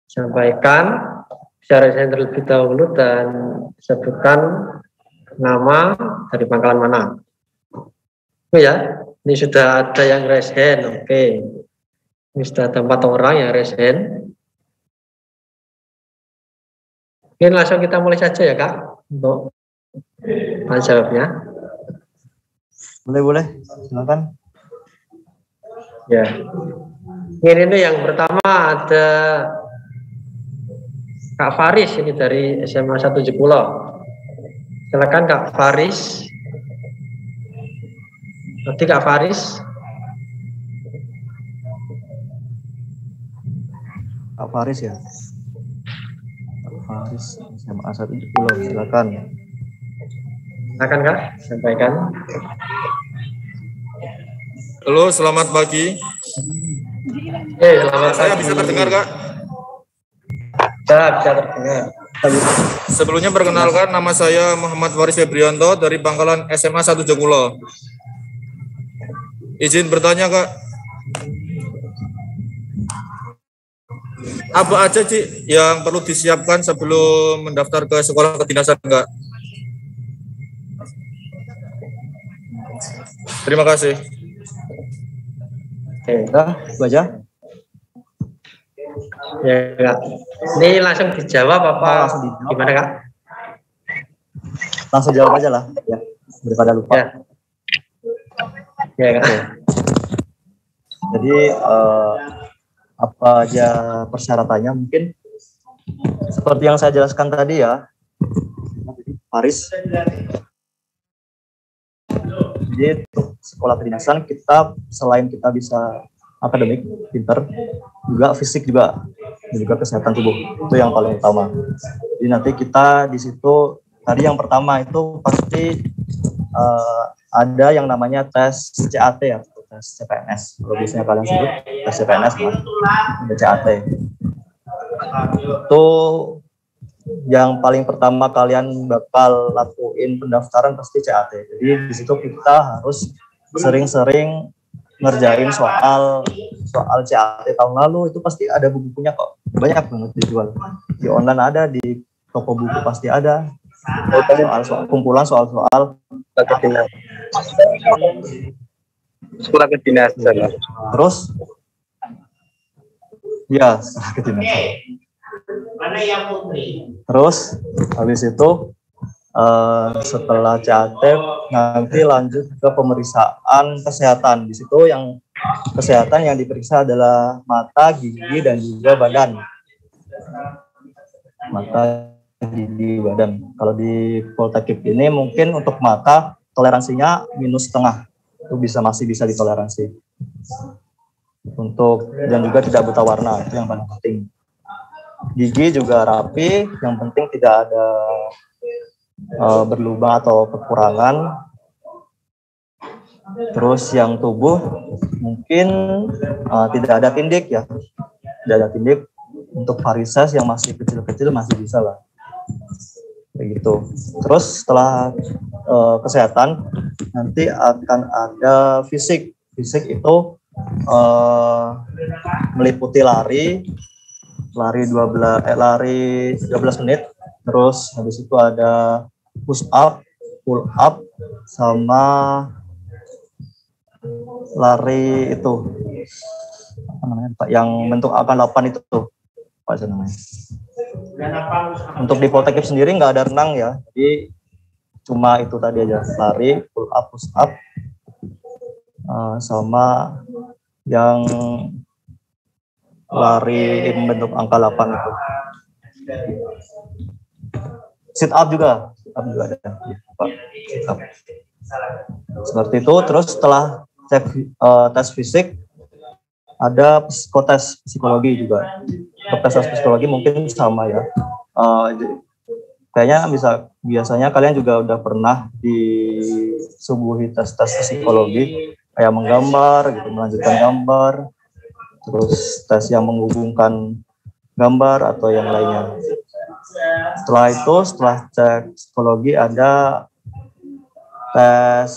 sampaikan secara terlebih dahulu dan sebutkan nama dari pangkalan mana. Oh ya, ini sudah ada yang raise hand. Oke. Ini sudah ada 4 orang yang raise hand. Mungkin langsung kita mulai saja ya Kak untuk tanya jawabnya. Boleh, silakan. Ya. Ini yang pertama ada Kak Faris ini dari SMA 1 Jekulo. Silakan Kak Faris. Nanti Kak Faris. Kak Faris ya. Kak Faris SMA 1 Jekulo, silakan. Silakan Kak, sampaikan. Halo, selamat pagi. Selamat Saya pagi. bisa terdengar, Kak? Bisa terdengar. Sebelumnya perkenalkan, nama saya Muhammad Faris Febrianto dari Pangkalan SMA 1 Jekulo. Izin bertanya, Kak. Apa aja, Ci, yang perlu disiapkan sebelum mendaftar ke sekolah kedinasan, Kak? Terima kasih. Itu aja. Ya Kak. Ini langsung dijawab apa? Langsung dijawab. Gimana Kak? Langsung jawab aja lah, ya, daripada lupa. Ya Kak. Jadi apa aja persyaratannya mungkin seperti yang saya jelaskan tadi ya, Faris. Jadi untuk sekolah kedinasan kita selain kita bisa akademik, pinter, juga fisik juga, dan juga kesehatan tubuh, itu yang paling utama. Jadi nanti kita di situ tadi yang pertama itu pasti ada yang namanya tes CAT ya, tes CPNS. Kalau biasanya kalian sebut tes CPNS, ada CAT. Itu yang paling pertama kalian bakal lakuin pendaftaran pasti CAT. Jadi di situ kita harus sering-sering ngerjain soal CAT tahun lalu, itu pasti ada buku-bukunya kok, banyak banget dijual di online, ada di toko buku pasti ada kumpulan soal-soal Sekolah kedinasan. terus ya sekolah kedinasan. Terus habis itu setelah CAT nanti lanjut ke pemeriksaan kesehatan. Di situ yang kesehatan yang diperiksa adalah mata, gigi, dan juga badan. Mata, gigi, badan. Kalau di Polteknik ini mungkin untuk mata toleransinya -setengah. Itu masih bisa ditoleransi. Dan juga tidak buta warna, itu yang paling penting. Gigi juga rapi, yang penting tidak ada berlubang atau kekurangan. Terus yang tubuh mungkin tidak ada tindik ya, tidak ada tindik. Untuk varises yang masih kecil-kecil masih bisa lah, kayak gitu. Terus setelah kesehatan nanti akan ada fisik. Fisik itu meliputi lari 13 menit. Terus habis itu ada push up, pull up, sama lari itu apa namanya Pak, yang bentuk angka 8 itu apa sih namanya. Untuk di Poltekip sendiri nggak ada renang ya, jadi cuma itu tadi aja, lari, pull up, push up, sama yang lari bentuk angka 8 itu. Sit up juga ada. Sit up. Seperti itu. Terus setelah tes fisik ada psikotes psikologi juga. Untuk tes psikologi mungkin sama ya. Kayaknya biasanya kalian juga udah pernah disuguhi tes psikologi kayak menggambar gitu, melanjutkan gambar, terus tes yang menghubungkan gambar atau yang lainnya. Setelah itu, setelah cek psikologi ada tes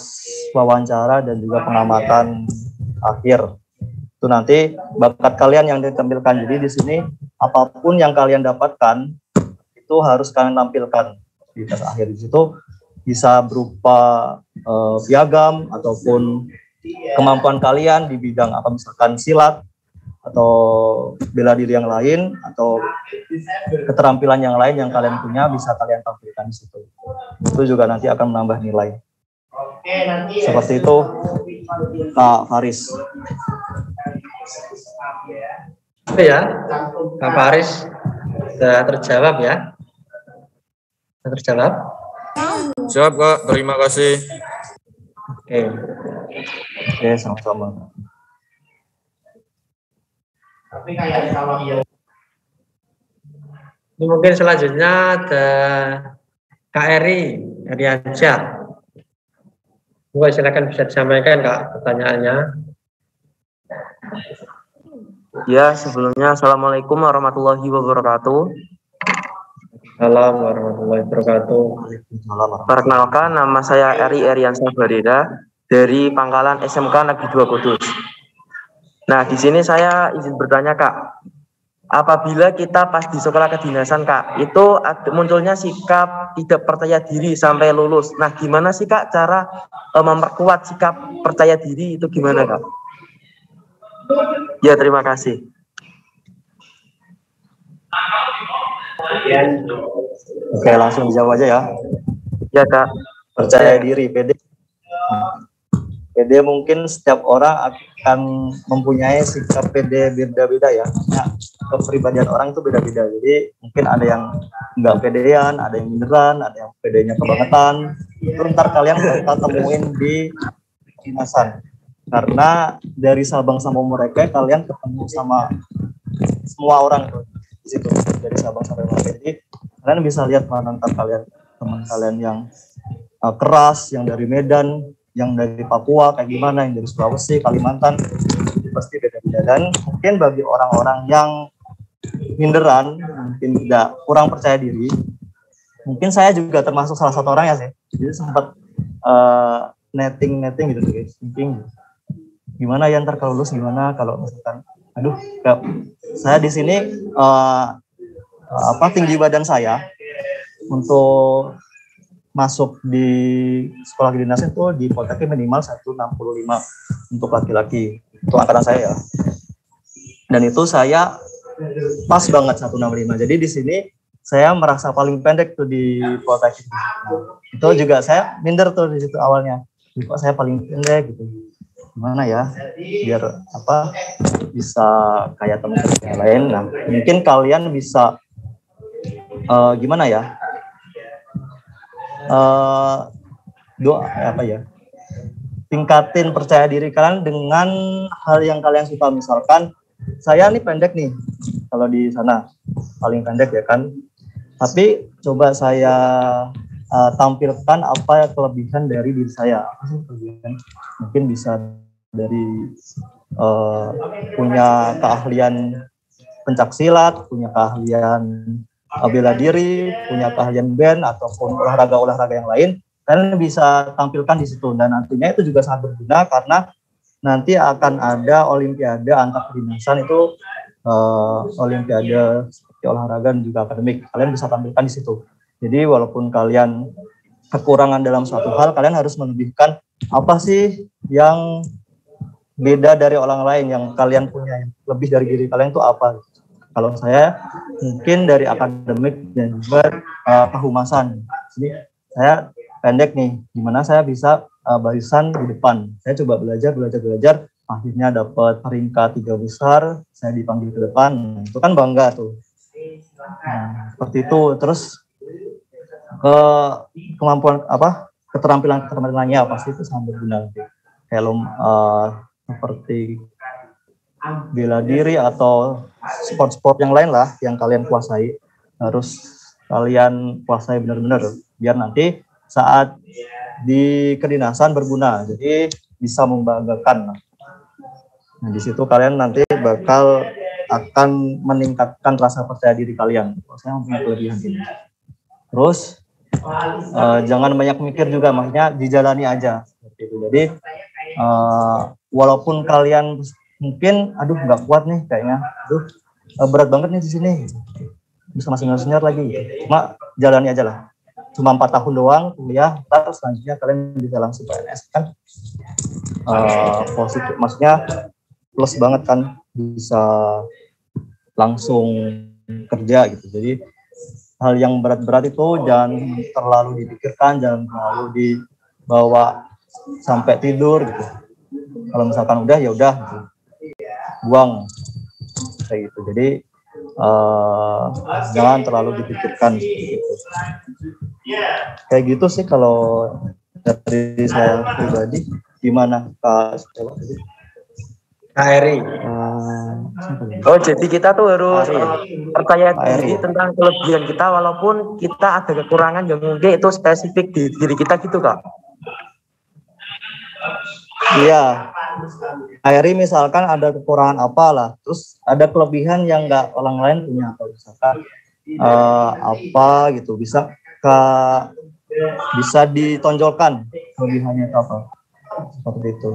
wawancara dan juga pengamatan akhir. Itu nanti bakat kalian yang ditampilkan. Jadi di sini apapun yang kalian dapatkan itu harus kalian tampilkan di tes akhir. Di situ bisa berupa piagam ataupun kemampuan kalian di bidang apa, misalkan silat atau bela diri yang lain atau keterampilan yang lain yang kalian punya bisa kalian tampilkan di situ. Itu juga nanti akan menambah nilai. Seperti itu, Kak Faris. Oke ya, Kak Faris sudah terjawab ya? Sudah terjawab? Siap Kak, terima kasih. Oke, sama-sama. Ini mungkin selanjutnya ada Kak Eri Ansyah. Silakan bisa disampaikan Kak pertanyaannya. Ya, sebelumnya Assalamualaikum warahmatullahi wabarakatuh. Assalamualaikum warahmatullahi wabarakatuh. Perkenalkan, nama saya Eri Ansyah Barida dari Pangkalan SMK Negeri 2 Kudus. Nah, di sini saya izin bertanya Kak, apabila kita pas di sekolah kedinasan Kak, itu munculnya sikap tidak percaya diri sampai lulus. Nah, gimana sih Kak cara memperkuat sikap percaya diri itu gimana Kak? Ya, terima kasih. Oke, langsung dijawab aja ya. Ya Kak. Percaya diri, pede. Pede mungkin setiap orang akan mempunyai sikap pede beda-beda ya. Nah, kepribadian orang itu beda-beda. Jadi mungkin ada yang enggak pedean, ada yang minderan, ada yang pedenya kebangetan. Itu ntar kalian bakal temuin di kedinasan. Karena dari Sabang sampai Merauke kalian ketemu sama semua orang tuh di situ, dari Sabang sampai Merauke. Jadi kalian bisa lihat mana ntar kalian, teman kalian yang keras, yang dari Medan, yang dari Papua kayak gimana, yang dari Sulawesi, Kalimantan, itu pasti beda-beda. Dan mungkin bagi orang-orang yang minderan, mungkin tidak kurang percaya diri, mungkin saya juga termasuk salah satu orang ya sih. Jadi sempat netting gitu guys, thinking gimana ya ntar kalau lulus, gimana kalau misalkan, aduh, saya di sini tinggi badan saya untuk masuk di sekolah kedinasan itu di Poltekip minimal 165 untuk laki-laki, itu angkatan saya ya. Dan itu saya pas banget 165. Jadi di sini saya merasa paling pendek tuh di Poltekip. Itu juga saya minder tuh di situ awalnya. Kok saya paling pendek gitu. Gimana ya biar bisa kayak teman-teman yang lain. Nah, mungkin kalian bisa gimana ya? Tingkatin percaya diri kalian dengan hal yang kalian suka. Misalkan saya nih pendek nih, kalau di sana paling pendek ya kan, tapi coba saya tampilkan apa kelebihan dari diri saya. Apa sih kelebihan? Mungkin bisa dari punya keahlian pencak silat, punya keahlian bela diri, punya keahlian band ataupun olahraga-olahraga yang lain. Kalian bisa tampilkan di situ, dan nantinya itu juga sangat berguna karena nanti akan ada olimpiade antar kedinasan itu, olimpiade seperti olahraga dan juga akademik. Kalian bisa tampilkan di situ. Jadi walaupun kalian kekurangan dalam suatu hal, kalian harus melebihkan apa sih yang beda dari orang lain, yang kalian punya yang lebih dari diri kalian itu apa. Kalau saya mungkin dari akademik dan juga kehumasan. Jadi saya pendek nih, gimana saya bisa barisan di depan. Saya coba belajar, akhirnya dapat peringkat 3 besar, saya dipanggil ke depan. Itu kan bangga tuh. Nah, seperti itu. Terus kemampuan keterampilannya pasti itu sangat berguna. Kayak seperti bela diri atau sport-sport yang lain lah yang kalian kuasai, harus kalian kuasai benar-benar biar nanti saat di kedinasan berguna, jadi bisa membanggakan. Nah, di situ kalian nanti bakal akan meningkatkan rasa percaya diri kalian. Saya mempunyai kelebihan ini. Terus jangan banyak mikir juga, maksudnya dijalani aja seperti itu. Jadi walaupun kalian mungkin nggak kuat nih kayaknya, berat banget nih di sini, bisa masih senior lagi, cuma jalani aja lah. Cuma 4 tahun doang kuliah, terus selanjutnya kalian bisa langsung PNS kan, positif, maksudnya plus banget kan, bisa langsung kerja gitu. Jadi hal yang berat-berat itu jangan terlalu dipikirkan, jangan terlalu dibawa sampai tidur gitu. Kalau misalkan udah ya udah gitu, buang kayak gitu. Jadi jangan terlalu dipikirkan gitu. Kayak gitu sih kalau dari saya pribadi. Gimana Kak Stella? Eri. Oh, jadi kita tuh harus percaya diri tentang kelebihan kita walaupun kita ada kekurangan yang mungkin itu spesifik di diri kita gitu, Kak. Iya. Eri misalkan ada kekurangan apalah, terus ada kelebihan yang nggak orang lain punya, atau misalkan apa gitu, bisa ditonjolkan kelebihannya apa, seperti itu.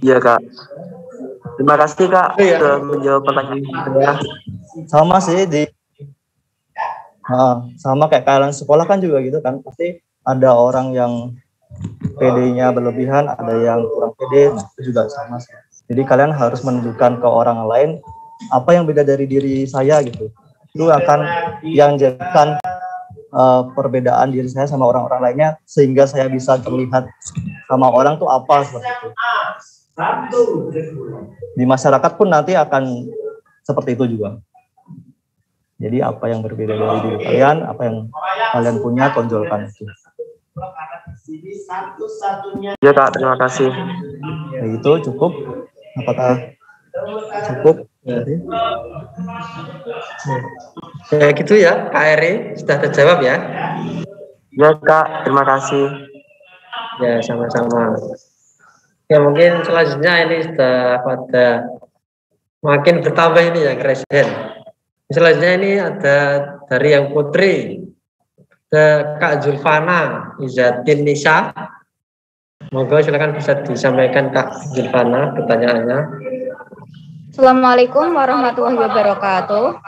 Iya, Kak. Terima kasih, Kak, sudah menjawab pertanyaan saya. Sama sih sama kayak kalian sekolah kan juga gitu kan, pasti ada orang yang PD-nya berlebihan, ada yang kurang PD, nah itu juga sama sih. Jadi kalian harus menunjukkan ke orang lain apa yang beda dari diri saya gitu. Itu akan yang jadikan perbedaan diri saya sama orang-orang lainnya, sehingga saya bisa terlihat sama orang tuh apa, seperti itu. Di masyarakat pun nanti akan seperti itu juga. Jadi apa yang berbeda dari diri kalian, apa yang kalian punya, tonjolkan itu. Ya, Kak, terima kasih. Ya itu cukup. Apakah cukup? Ya gitu ya, Kak Eri, sudah terjawab ya? Ya, Kak, terima kasih. Ya, sama-sama. Ya, mungkin selanjutnya ini sudah pada makin bertambah ini yang residen. Selanjutnya ini ada dari yang putri, Kak Zulfana Izatin Nisa. Moga silakan bisa disampaikan Kak Zulfana pertanyaannya. Assalamualaikum warahmatullahi wabarakatuh.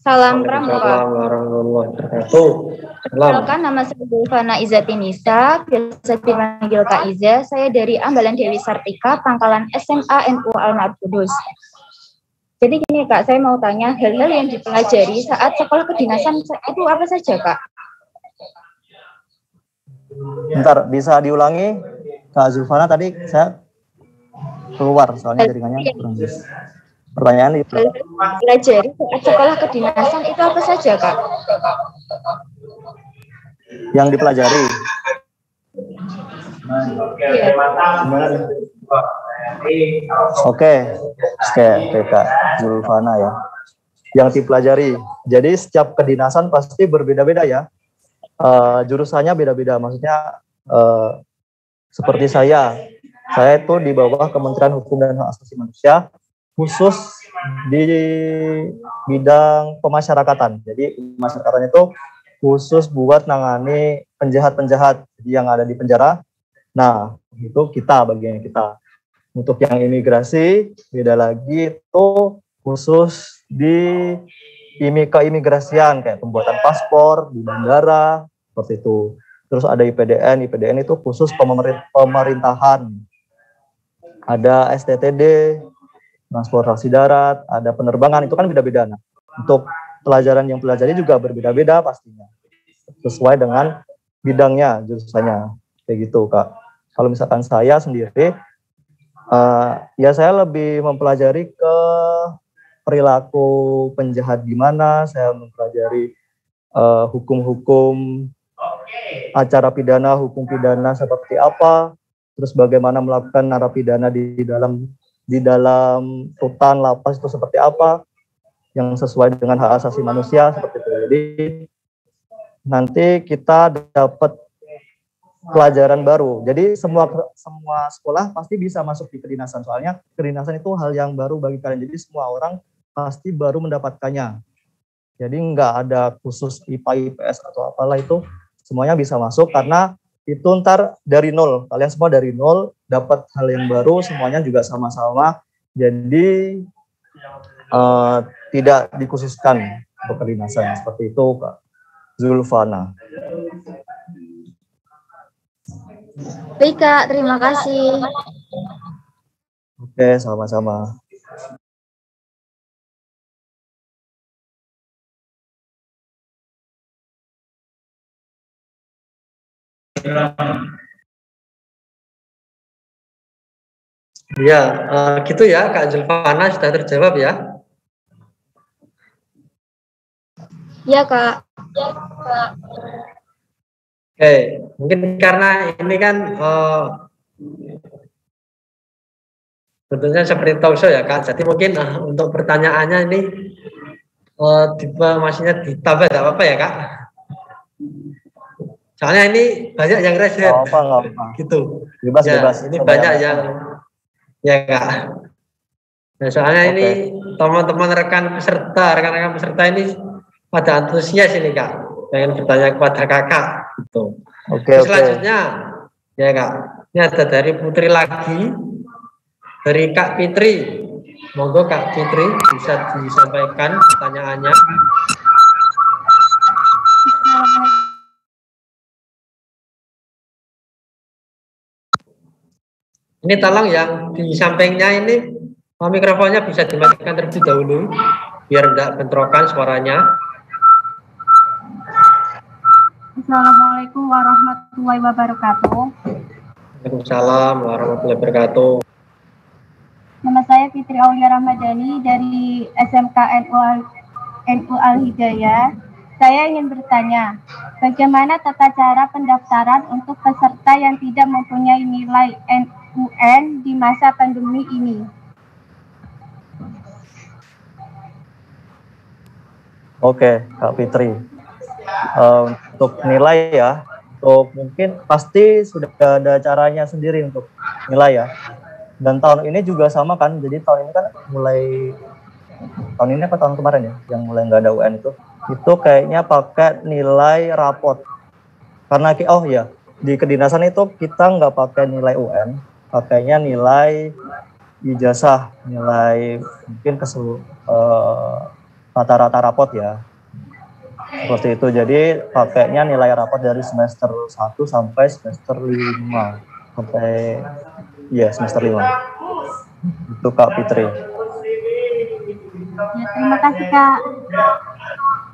Salam pramuka. Assalamualaikum warahmatullahi wabarakatuh. Perkenalkan, nama saya Zulfana Izatin Nisa, biasa dipanggil Kak Iza. Saya dari Ambalan Dewi Sartika, Pangkalan SMA NU Al-Ma'ad Kudus. Jadi gini Kak, saya mau tanya hal-hal yang dipelajari saat sekolah kedinasan itu apa saja Kak? Bentar, bisa diulangi Kak Zulfana, tadi saya keluar soalnya jaringannya kurang jelas. Pertanyaan itu. Pelajari saat sekolah kedinasan itu apa saja Kak? Yang dipelajari. Oke, Kak Zulfana ya. Yang dipelajari. Jadi setiap kedinasan pasti berbeda-beda ya. jurusannya beda-beda. Maksudnya seperti saya itu di bawah Kementerian Hukum dan Hak Asasi Manusia, khusus di bidang pemasyarakatan. Jadi pemasyarakatan itu khusus buat nangani penjahat-penjahat yang ada di penjara. Nah, itu bagian kita. Untuk yang imigrasi, beda lagi, itu khusus di keimigrasian, kayak pembuatan paspor di bandara, seperti itu. Terus ada IPDN itu khusus pemerintahan. Ada STTD, transportasi darat, ada penerbangan, itu kan beda-beda. Nah, untuk pelajaran yang pelajari juga berbeda-beda pastinya, sesuai dengan bidangnya, jurusannya, kayak gitu, Kak. Kalau misalkan saya sendiri, ya saya lebih mempelajari ke perilaku penjahat gimana, saya mempelajari hukum-hukum acara pidana, hukum pidana seperti apa, terus bagaimana melakukan narapidana di dalam rutan lapas itu seperti apa, yang sesuai dengan hak asasi manusia, seperti itu. Jadi nanti kita dapat pelajaran baru. Jadi semua sekolah pasti bisa masuk di kedinasan, soalnya kedinasan itu hal yang baru bagi kalian. Jadi semua orang pasti baru mendapatkannya. Jadi nggak ada khusus IPA, IPS atau apalah, itu semuanya bisa masuk karena itu ntar dari nol. Kalian semua dari nol dapat hal yang baru, semuanya juga sama-sama. Jadi tidak dikhususkan untuk kedinasan, seperti itu, Kak Zulfana. Baik Kak, terima kasih. Oke, sama-sama. Ya, gitu ya Kak Zulfana, sudah terjawab ya? Iya Kak. Oke, mungkin karena ini kan tentunya seperti talk show ya Kak, jadi mungkin untuk pertanyaannya ini maksudnya ditambah tidak apa-apa ya Kak? Soalnya ini banyak yang reset, gitu. Bebas. Ini banyak yang ya Kak. Nah, soalnya ini teman-teman rekan peserta ini pada antusias ini Kak, pengen bertanya kepada Kakak, gitu. Selanjutnya ya Kak, ini ada dari Putri lagi, dari Kak Fitri. Monggo Kak Fitri bisa disampaikan pertanyaannya. Ini tolong yang di sampingnya ini mikrofonnya bisa dimatikan terlebih dahulu biar tidak bentrokan suaranya. Assalamualaikum warahmatullahi wabarakatuh. Waalaikumsalam warahmatullahi wabarakatuh. Nama saya Fitri Aulia Ramadhani dari SMK NU Al-Hidayah. Saya ingin bertanya, bagaimana tata cara pendaftaran untuk peserta yang tidak mempunyai nilai UN di masa pandemi ini? Oke, Kak Fitri. Untuk nilai ya, untuk mungkin pasti sudah ada caranya sendiri untuk nilai ya. Dan tahun ini juga sama kan, jadi tahun ini kan tahun ini apa tahun kemarin ya, yang mulai nggak ada UN itu kayaknya pakai nilai rapot. Karena di kedinasan itu kita nggak pakai nilai UN, pakainya nilai ijazah, nilai mungkin rata-rata rapot ya. Seperti itu, jadi pakainya nilai rapot dari semester 1 sampai semester 5. Semester 5. Itu Kak Fitri. Ya, terima kasih Kak.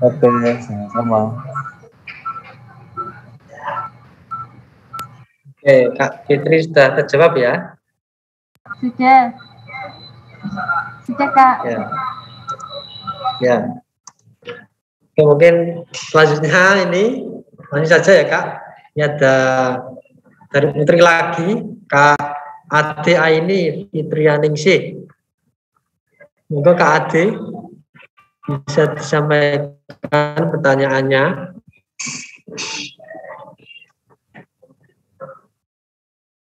Oke, sama-sama. Oke, Kak Fitri sudah terjawab ya? Sudah Kak. Ya. Oke, mungkin selanjutnya ini saja ya Kak. Ini ada dari Putri lagi, Kak Ade Aini Fitrianingsih. Monggo Kak Ade bisa disampaikan pertanyaannya.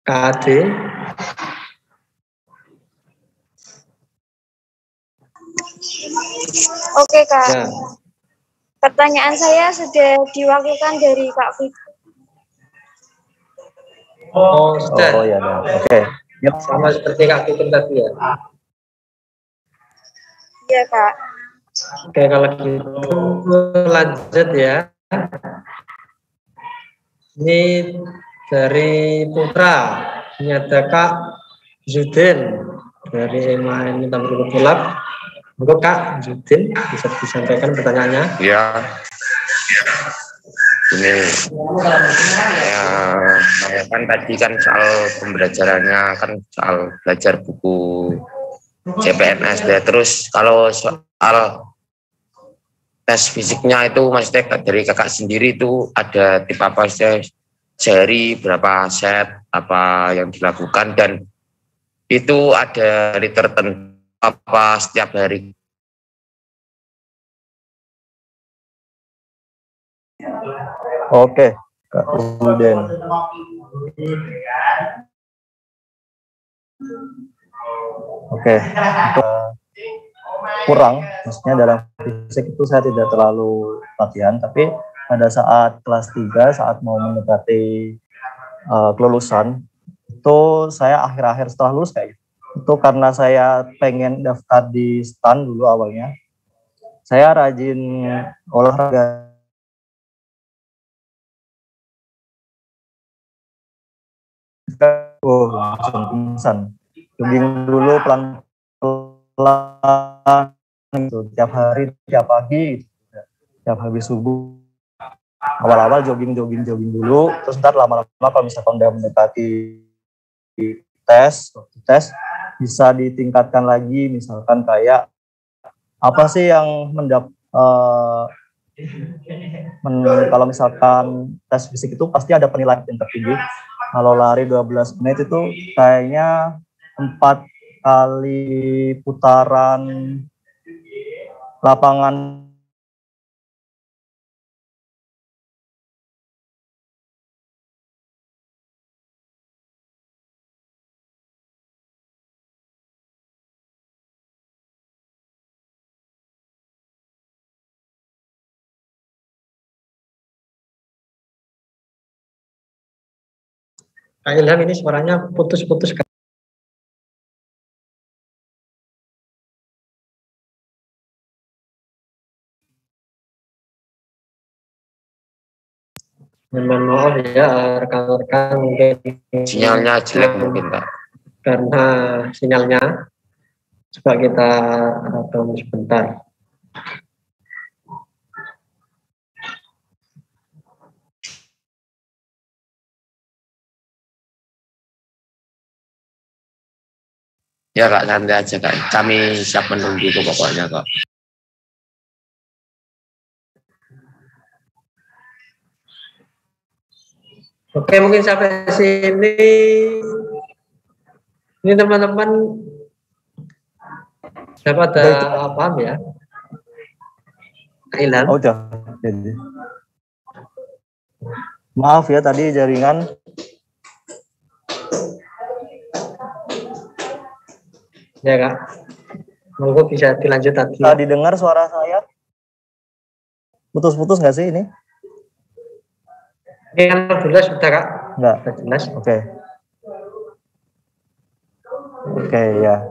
KD. Oke Kak. Ya. Pertanyaan saya sudah diwakilkan dari Kak Fitri. Oh, sudah. Oh ya, oke. Yep. Sama seperti Kak Fitri tadi ya. Iya Kak. Oke, kalau gitu lanjut ya. Ini dari Putra, ini ada Kak Zudin dari MAN Tampil Kulab. Monggo Kak Zudin bisa disampaikan pertanyaannya. Ya, ini ya, saya kan tadi kan soal pembelajarannya kan soal belajar buku CPNS deh. Terus kalau soal tes fisiknya itu maksudnya dari kakak sendiri itu ada tip apa sehari berapa set apa yang dilakukan dan itu ada hari tertentu apa setiap hari? Oke, Kak Uden. Oke, kurang, maksudnya dalam fisik itu saya tidak terlalu latihan, tapi pada saat kelas 3, saat mau mendekati kelulusan, itu saya akhir-akhir setelah lulus kayak gitu. Itu karena saya pengen daftar di STAN dulu awalnya. Saya rajin olahraga. Langsung pingsan. Jogging dulu pelan-pelan gitu. Tiap hari, tiap pagi, gitu. Tiap habis subuh. Awal-awal jogging dulu, terus ntar lama-lama kalau misalkan udah mendekati tes bisa ditingkatkan lagi, misalkan kayak apa sih yang kalau misalkan tes fisik itu pasti ada penilaian yang tertinggi. Kalau lari 12 menit itu kayaknya 4 kali putaran lapangan. Kak Ilham ini suaranya putus-putus. Mohon maaf ya rekan-rekan, mungkin Sinyalnya jelek mungkin Pak. Karena sinyalnya. Coba kita tunggu sebentar. Ya Kak, santai aja Kak. Kami siap menunggu itu pokoknya Kak. Oke, mungkin sampai sini ini teman-teman dapat paham ya? Ilham. Oh, udah. Jadi. Maaf ya tadi jaringan. Ya Kak, monggo bisa dilanjut tadi. Bisa didengar suara saya? Putus-putus nggak sih ini? Ini alhamdulillah sudah Kak. Enggak. Jelas. Oke. Oke ya.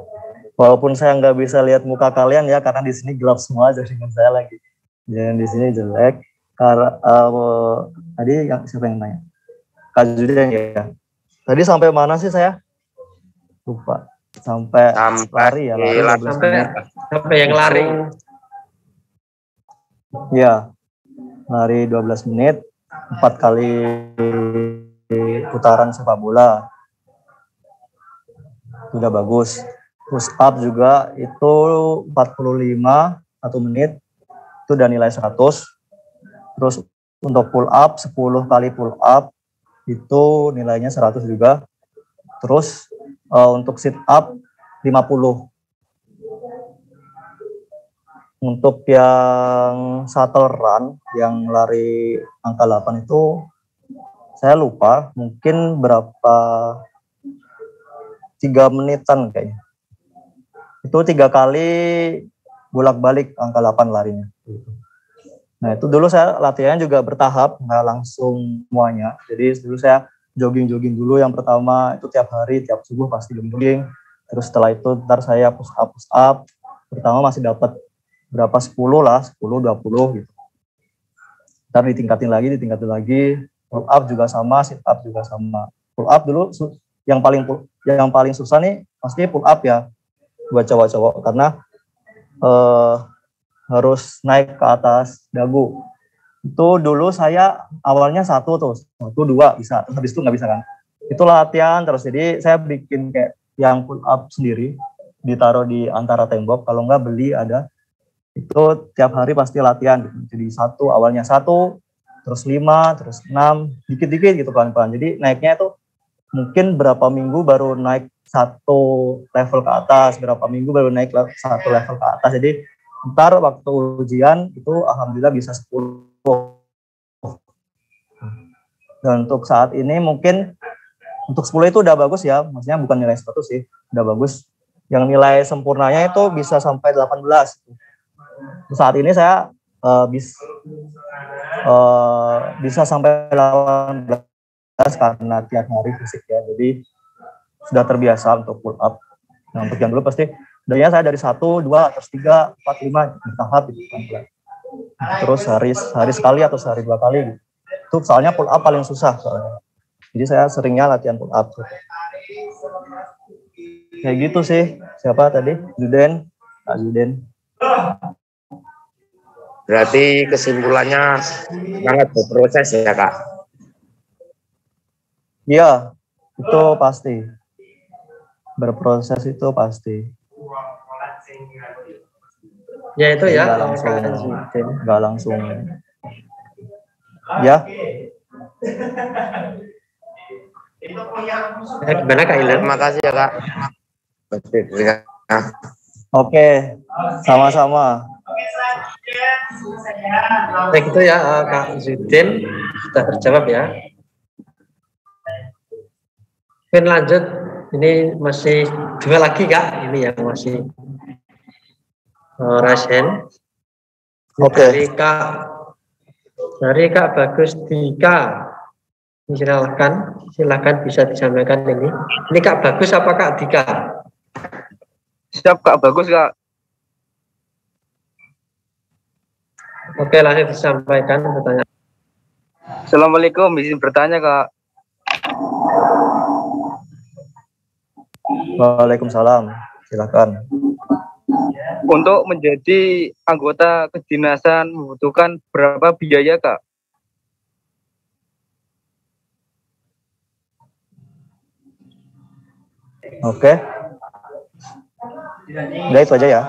Walaupun saya nggak bisa lihat muka kalian ya, karena di sini gelap semua jaringan saya lagi. Dan di sini jelek. Karena tadi siapa yang nanya? Kak Judan ya. Tadi sampai mana sih saya? Lupa. Sampai lari ya, sampai yang lari. Ya, lari 12 menit, 4 kali putaran sepak bola. Sudah bagus. Push up juga itu 45 1 menit, itu udah nilai 100. Terus untuk pull up 10 kali pull up itu nilainya 100 juga. Terus untuk sit up 50. untuk yang shuttle run, yang lari angka 8 itu saya lupa, mungkin berapa 3 menitan kayaknya. Itu 3 kali bolak-balik angka 8 larinya. Nah itu dulu saya latihannya juga bertahap, nggak langsung semuanya. Jadi dulu saya jogging dulu yang pertama, itu tiap hari, tiap subuh pasti jogging. Terus setelah itu ntar saya push up. Pertama masih dapat berapa 10 lah, 10, 20 gitu. Ntar ditingkatin lagi. Pull up juga sama, sit up juga sama. Pull up dulu yang paling susah nih pasti pull up ya buat cowok-cowok, karena harus naik ke atas dagu. Itu dulu saya awalnya 1, 2 bisa, terus habis itu nggak bisa kan. Itu latihan terus, jadi saya bikin kayak yang pull up sendiri, ditaruh di antara tembok, kalau nggak beli ada. Itu tiap hari pasti latihan gitu. Jadi awalnya 1, terus 5, terus 6, dikit-dikit gitu pelan-pelan. Jadi naiknya itu mungkin berapa minggu baru naik 1 level ke atas, berapa minggu baru naik 1 level ke atas. Jadi ntar waktu ujian itu alhamdulillah bisa 10. Dan untuk saat ini mungkin untuk 10 itu udah bagus ya, maksudnya bukan nilai 100 sih, udah bagus. Yang nilai sempurnanya itu bisa sampai 18. Saat ini saya bisa sampai 18 karena tiap hari fisik ya, jadi sudah terbiasa untuk pull up. Nah untuk yang dulu pasti darinya saya dari 1, 2, terus 3, 4, 5 bertahap gitu kan. Terus hari sekali atau sehari 2 kali gitu. Itu soalnya pull up paling susah soalnya. Jadi saya seringnya latihan pull up. Kayak gitu sih. Siapa tadi? Juden. Kak Juden. Berarti kesimpulannya sangat berproses ya Kak? Iya, itu pasti. Berproses itu pasti. Ya itu ya, nggak langsung. Ya. Gimana Kak Ilan? Terima kasih ya Kak. Oke, sama-sama. Baik itu ya Kak Zudin sudah terjawab ya. Mungkin lanjut, ini masih 2 lagi Kak, ini yang masih Rasen. Oke. Dari Kak Bagus Dika. Silakan bisa disampaikan ini. Ini Kak Bagus apa Kak Dika? Siap Kak, bagus Kak. Oke, langsung disampaikan pertanyaan. Assalamualaikum, izin bertanya Kak. Waalaikumsalam, silakan. Untuk menjadi anggota kedinasan membutuhkan berapa biaya Kak? Oke. Udah itu aja ya.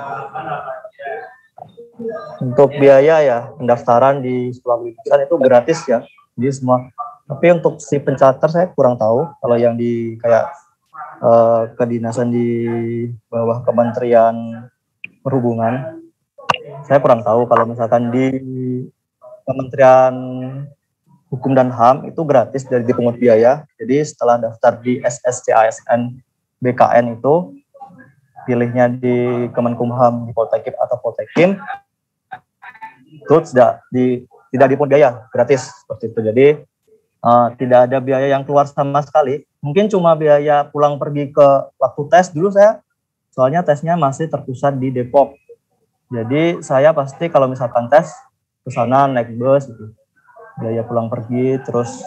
Untuk biaya ya, pendaftaran di sekolah kedinasan itu gratis ya. Jadi semua. Tapi untuk si pencatat saya kurang tahu. Kalau yang di kayak kedinasan di bawah Kementerian Perhubungan, saya kurang tahu. Kalau misalkan di Kementerian Hukum dan HAM itu gratis dari dipungut biaya. Jadi setelah daftar di SSCASN BKN itu, pilihnya di Kemenkumham, di Poltekkip atau Poltekkim, itu tidak dipungut biaya, gratis seperti itu. Jadi tidak ada biaya yang keluar sama sekali. Mungkin cuma biaya pulang pergi ke waktu tes dulu saya, soalnya tesnya masih terpusat di Depok. Jadi saya pasti kalau misalkan tes ke sana naik bus gitu. Biaya pulang pergi, terus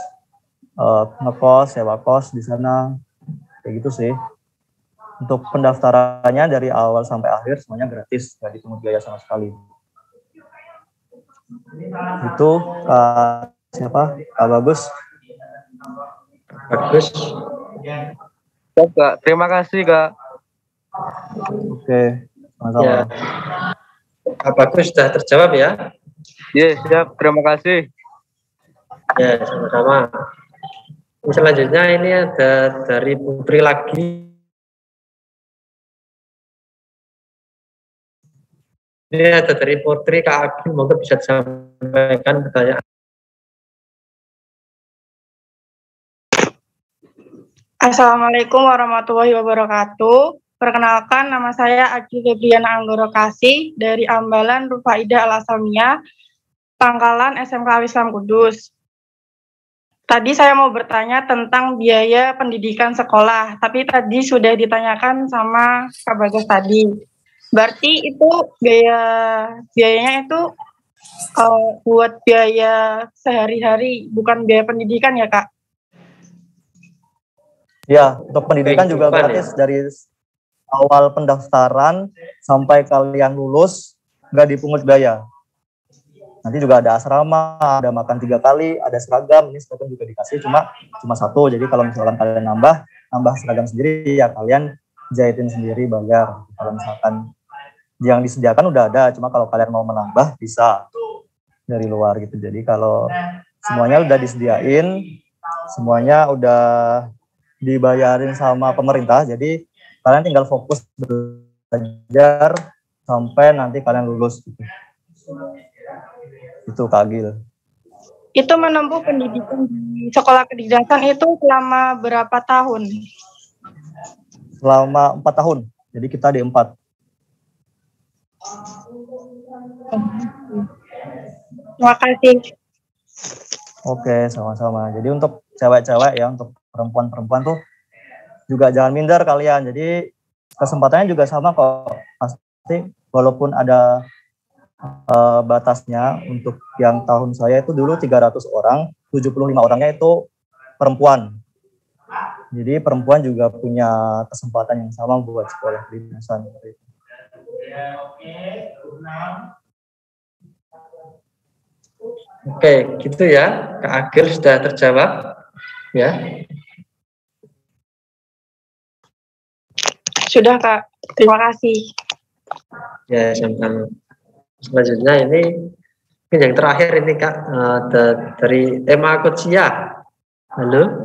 ngekos, sewa kos di sana, kayak gitu sih. Untuk pendaftarannya dari awal sampai akhir semuanya gratis, nggak dipungut biaya sama sekali. Itu siapa? Kak Bagus. Bagus. Kak, terima kasih Kak. Oke, sama-sama. Ya. Kak Bagus sudah terjawab ya? Yes, siap. Terima kasih. Ya, sama-sama. Selanjutnya ini ada dari Putri lagi. Ini ada dari Putri Kak Agil, monggo bisa disampaikan pertanyaan. Assalamualaikum warahmatullahi wabarakatuh. Perkenalkan, nama saya Agi Febriana Anggoro Kasih dari Ambalan Rufaidah Al-Asamiyah, Pangkalan SMK Islam Kudus. Tadi saya mau bertanya tentang biaya pendidikan sekolah, tapi tadi sudah ditanyakan sama Kak Bagas tadi. Berarti itu biayanya itu buat biaya sehari-hari, bukan biaya pendidikan ya, Kak? Ya, untuk pendidikan juga gratis dari awal pendaftaran sampai kalian lulus, nggak dipungut biaya. Nanti juga ada asrama, ada makan 3 kali, ada seragam, ini seragam juga dikasih cuma 1. Jadi kalau misalkan kalian nambah seragam sendiri, ya kalian jahitin sendiri bayar. Kalau misalkan yang disediakan udah ada, cuma kalau kalian mau menambah bisa dari luar gitu. Jadi kalau semuanya udah disediain, semuanya udah dibayarin sama pemerintah, jadi kalian tinggal fokus belajar sampai nanti kalian lulus gitu. Itu Kak Agil. Itu menempuh pendidikan di sekolah kedinasan itu selama berapa tahun? Selama 4 tahun, jadi kita di 4. Terima kasih. Oke, sama-sama. Jadi untuk cewek-cewek ya, untuk perempuan-perempuan tuh juga jangan minder kalian. Jadi kesempatannya juga sama kok. Pasti walaupun ada batasnya. Untuk yang tahun saya itu dulu 300 orang, 75 orangnya itu perempuan. Jadi perempuan juga punya kesempatan yang sama buat sekolah kedinasan. Oke, gitu ya. Kak Agil sudah terjawab. Ya. Sudah, Kak. Terima kasih. Ya, sama-sama. Selanjutnya ini yang terakhir ini Kak, dari Emma Kutsia. Halo.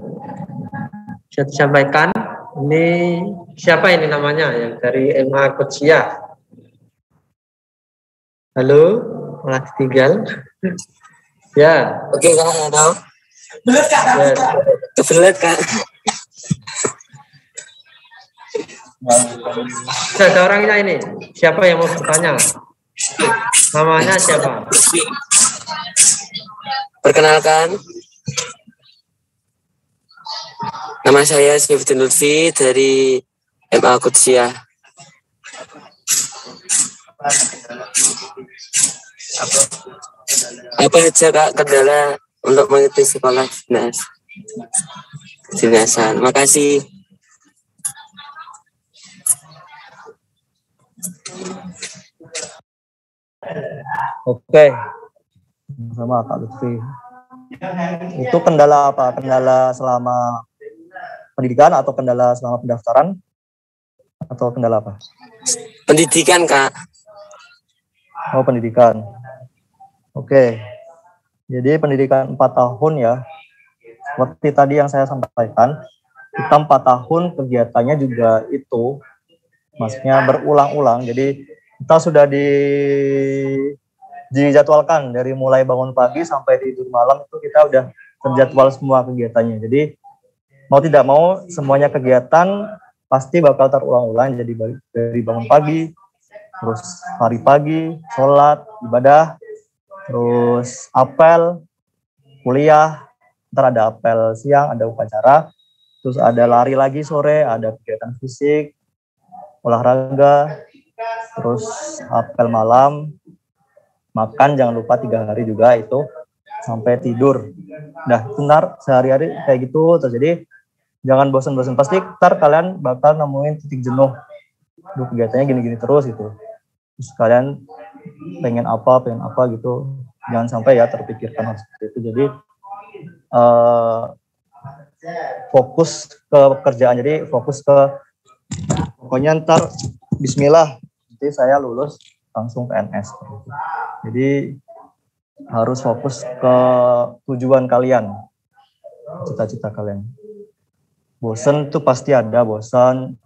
Bisa disampaikan. Ini siapa ini namanya yang dari Emma Kutsia? Halo, malah ditinggal. Ya. Oke Kak, halo. Belet Kak. Yes. Kebelet Kak. Ada orangnya ini. Siapa yang mau bertanya? Namanya siapa? Perkenalkan. Nama saya Syifudin Lutfi dari MA Kutsia. Apa aja Kak kendala untuk mengikuti sekolah kedinasan? Makasih. Oke, sama Kak Lutfi. Itu kendala apa? Kendala selama pendidikan atau kendala selama pendaftaran? Atau kendala apa? Pendidikan Kak. Oh, pendidikan. Oke, jadi pendidikan 4 tahun ya. Seperti tadi yang saya sampaikan, kita 4 tahun kegiatannya juga itu, maksudnya berulang-ulang. Jadi kita sudah dijadwalkan dari mulai bangun pagi sampai tidur malam itu kita udah terjadwal semua kegiatannya. Jadi mau tidak mau semuanya kegiatan pasti bakal terulang-ulang. Jadi dari bangun pagi, terus hari pagi, sholat, ibadah, terus apel, kuliah, ntar ada apel siang, ada upacara, terus ada lari lagi sore, ada kegiatan fisik, olahraga, terus apel malam, makan jangan lupa 3 hari juga itu, sampai tidur. Nah, benar sehari-hari kayak gitu. Terus jadi jangan bosan-bosan, pasti ntar kalian bakal nemuin titik jenuh. Duh, kegiatannya gini-gini terus gitu. Terus kalian pengen apa gitu. Jangan sampai ya terpikirkan hal seperti itu. Jadi fokus ke pekerjaan. Jadi fokus ke pokoknya ntar bismillah nanti saya lulus langsung PNS. Jadi harus fokus ke tujuan kalian, cita-cita kalian. Bosan tuh pasti ada, bosan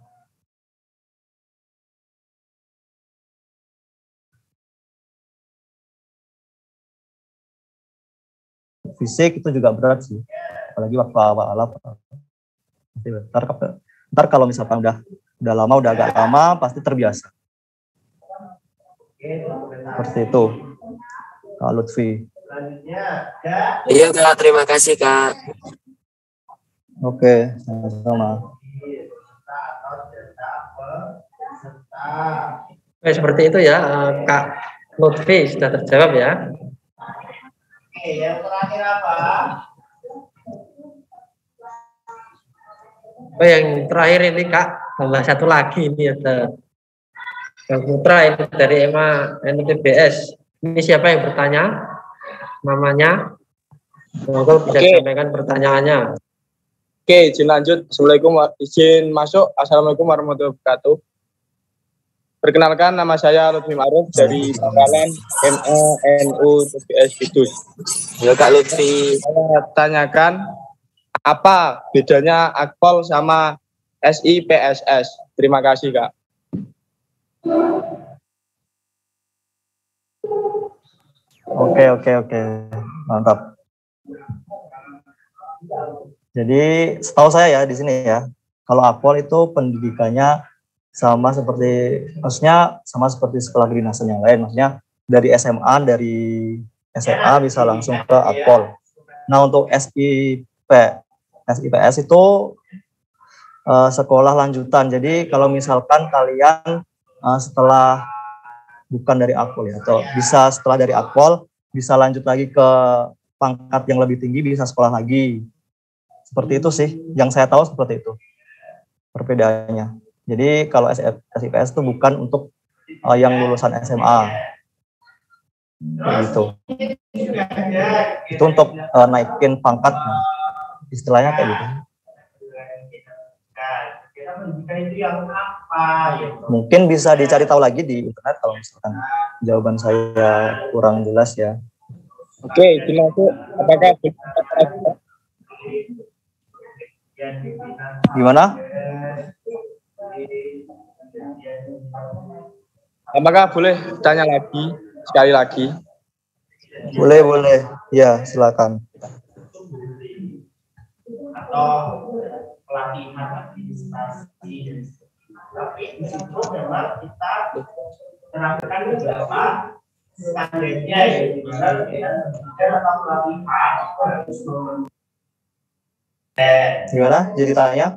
fisik itu juga berat sih, apalagi waktu awal-awal. Ntar kalau misalkan udah lama, udah agak lama, pasti terbiasa. Seperti itu, Kak Lutfi. Iya Kak, terima kasih Kak. Oke, sama-sama. Oke, seperti itu ya, Kak Lutfi sudah terjawab ya. Oke, yang terakhir apa? Oh, yang terakhir ini Kak, tambah satu lagi ini ada Kang Putra ini dari EMA NTBS. Ini siapa yang bertanya? Namanya? Semoga bisa disampaikan pertanyaannya. Oke, izin lanjut. Assalamualaikum, izin masuk. Assalamualaikum warahmatullahi wabarakatuh. Perkenalkan, nama saya Lutfi Ma'ruf dari Pangkalan MANU TBS Kudus. Ya Kak Lutfi. Saya tanyakan, apa bedanya Akpol sama SIPSS? Terima kasih, Kak. Oke. Mantap. Jadi setahu saya ya di sini ya, kalau Akpol itu pendidikannya sama seperti sekolah kedinasan yang lain, maksudnya dari SMA, dari SMA bisa langsung ke Akpol. Nah untuk SIPS itu sekolah lanjutan. Jadi kalau misalkan kalian setelah bukan dari Akpol ya, atau bisa setelah dari Akpol bisa lanjut lagi ke pangkat yang lebih tinggi, bisa sekolah lagi. Seperti itu sih, yang saya tahu seperti itu perbedaannya. Jadi kalau SIPS itu bukan untuk yang lulusan SMA, gitu. Itu untuk naikin pangkat, istilahnya kayak gitu. Mungkin bisa dicari tahu lagi di internet kalau misalkan jawaban saya kurang jelas ya. Oke, dimasuk. Apakah gimana? Apakah boleh tanya lagi, sekali lagi? Boleh. Ya, silakan. Atau pelatihan administrasi. Tapi di situ memang kita terapkan beberapa standarnya ya, dimana kita atau pelatihan harus gimana? Jadi tanya?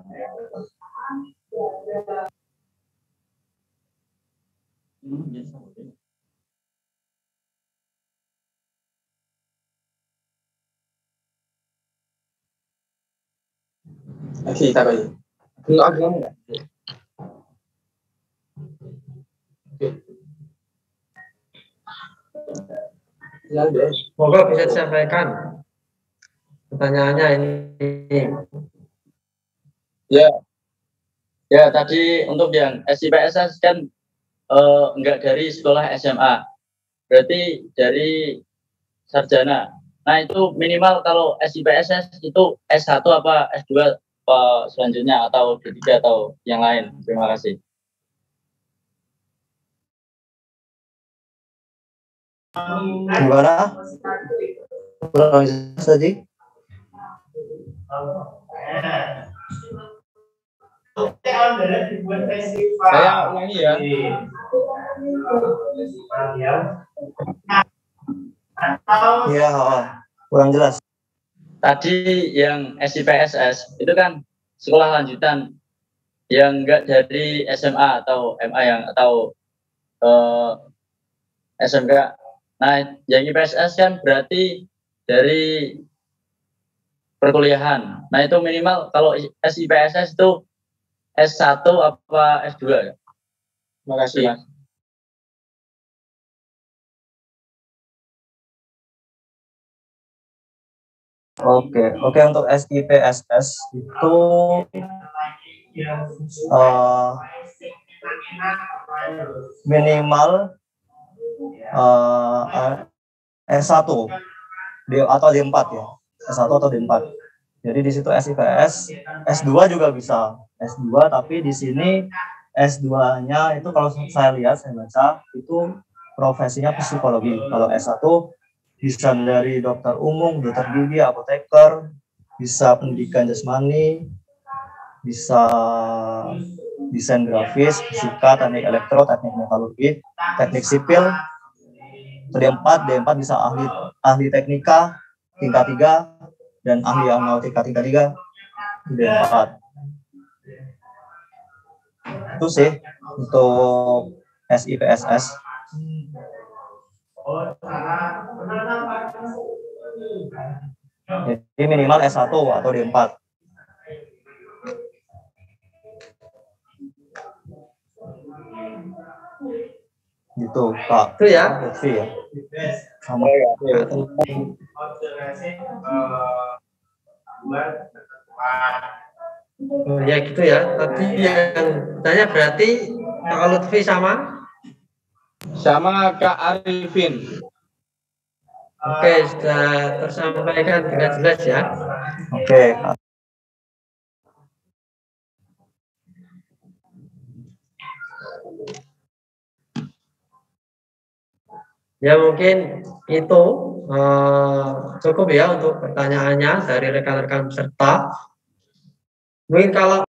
Semoga bisa disampaikan pertanyaannya ini. Ya tadi untuk yang SIPSS kan enggak dari sekolah SMA, berarti dari sarjana. Nah itu minimal kalau SIPSS itu S1 apa S2 apa selanjutnya, atau D3 atau yang lain. Terima kasih. Gimana? Tadi? Saya ulangi ya. Iya, kurang jelas. Tadi yang SIPSS itu kan sekolah lanjutan yang enggak dari SMA atau MA yang atau SMK. Nah, yang IPSS kan berarti dari perkuliahan. Nah, itu minimal kalau SIPSS itu S1 apa S2? Terima kasih, Mas. Oke, untuk SIPSS itu minimal S1 atau D4 ya, S1 atau D4. Jadi di situ SIPS, S2 juga bisa S2, tapi di sini S2-nya itu kalau saya lihat, saya baca itu profesinya psikologi. Kalau S1 bisa dari dokter umum, dokter gigi, apoteker, bisa pendidikan jasmani, bisa desain grafis, fisika, teknik elektro, teknik metalurgi, teknik sipil. D4 bisa ahli teknika tingkat 3 dan ahli aeronautika tingkat 3 D4. Itu sih untuk SIPSS. Jadi minimal S1 atau D4. Gitu, Pak. Itu ya. Lutfi ya. Sama ya. Oh ya gitu ya. Tadi yang tanya berarti Kak Lutfi sama? Sama Kak Arifin. Oke, sudah tersampaikan dengan jelas ya. Oke, Kak. Ya mungkin itu cukup ya untuk pertanyaannya dari rekan-rekan peserta. Mungkin kalau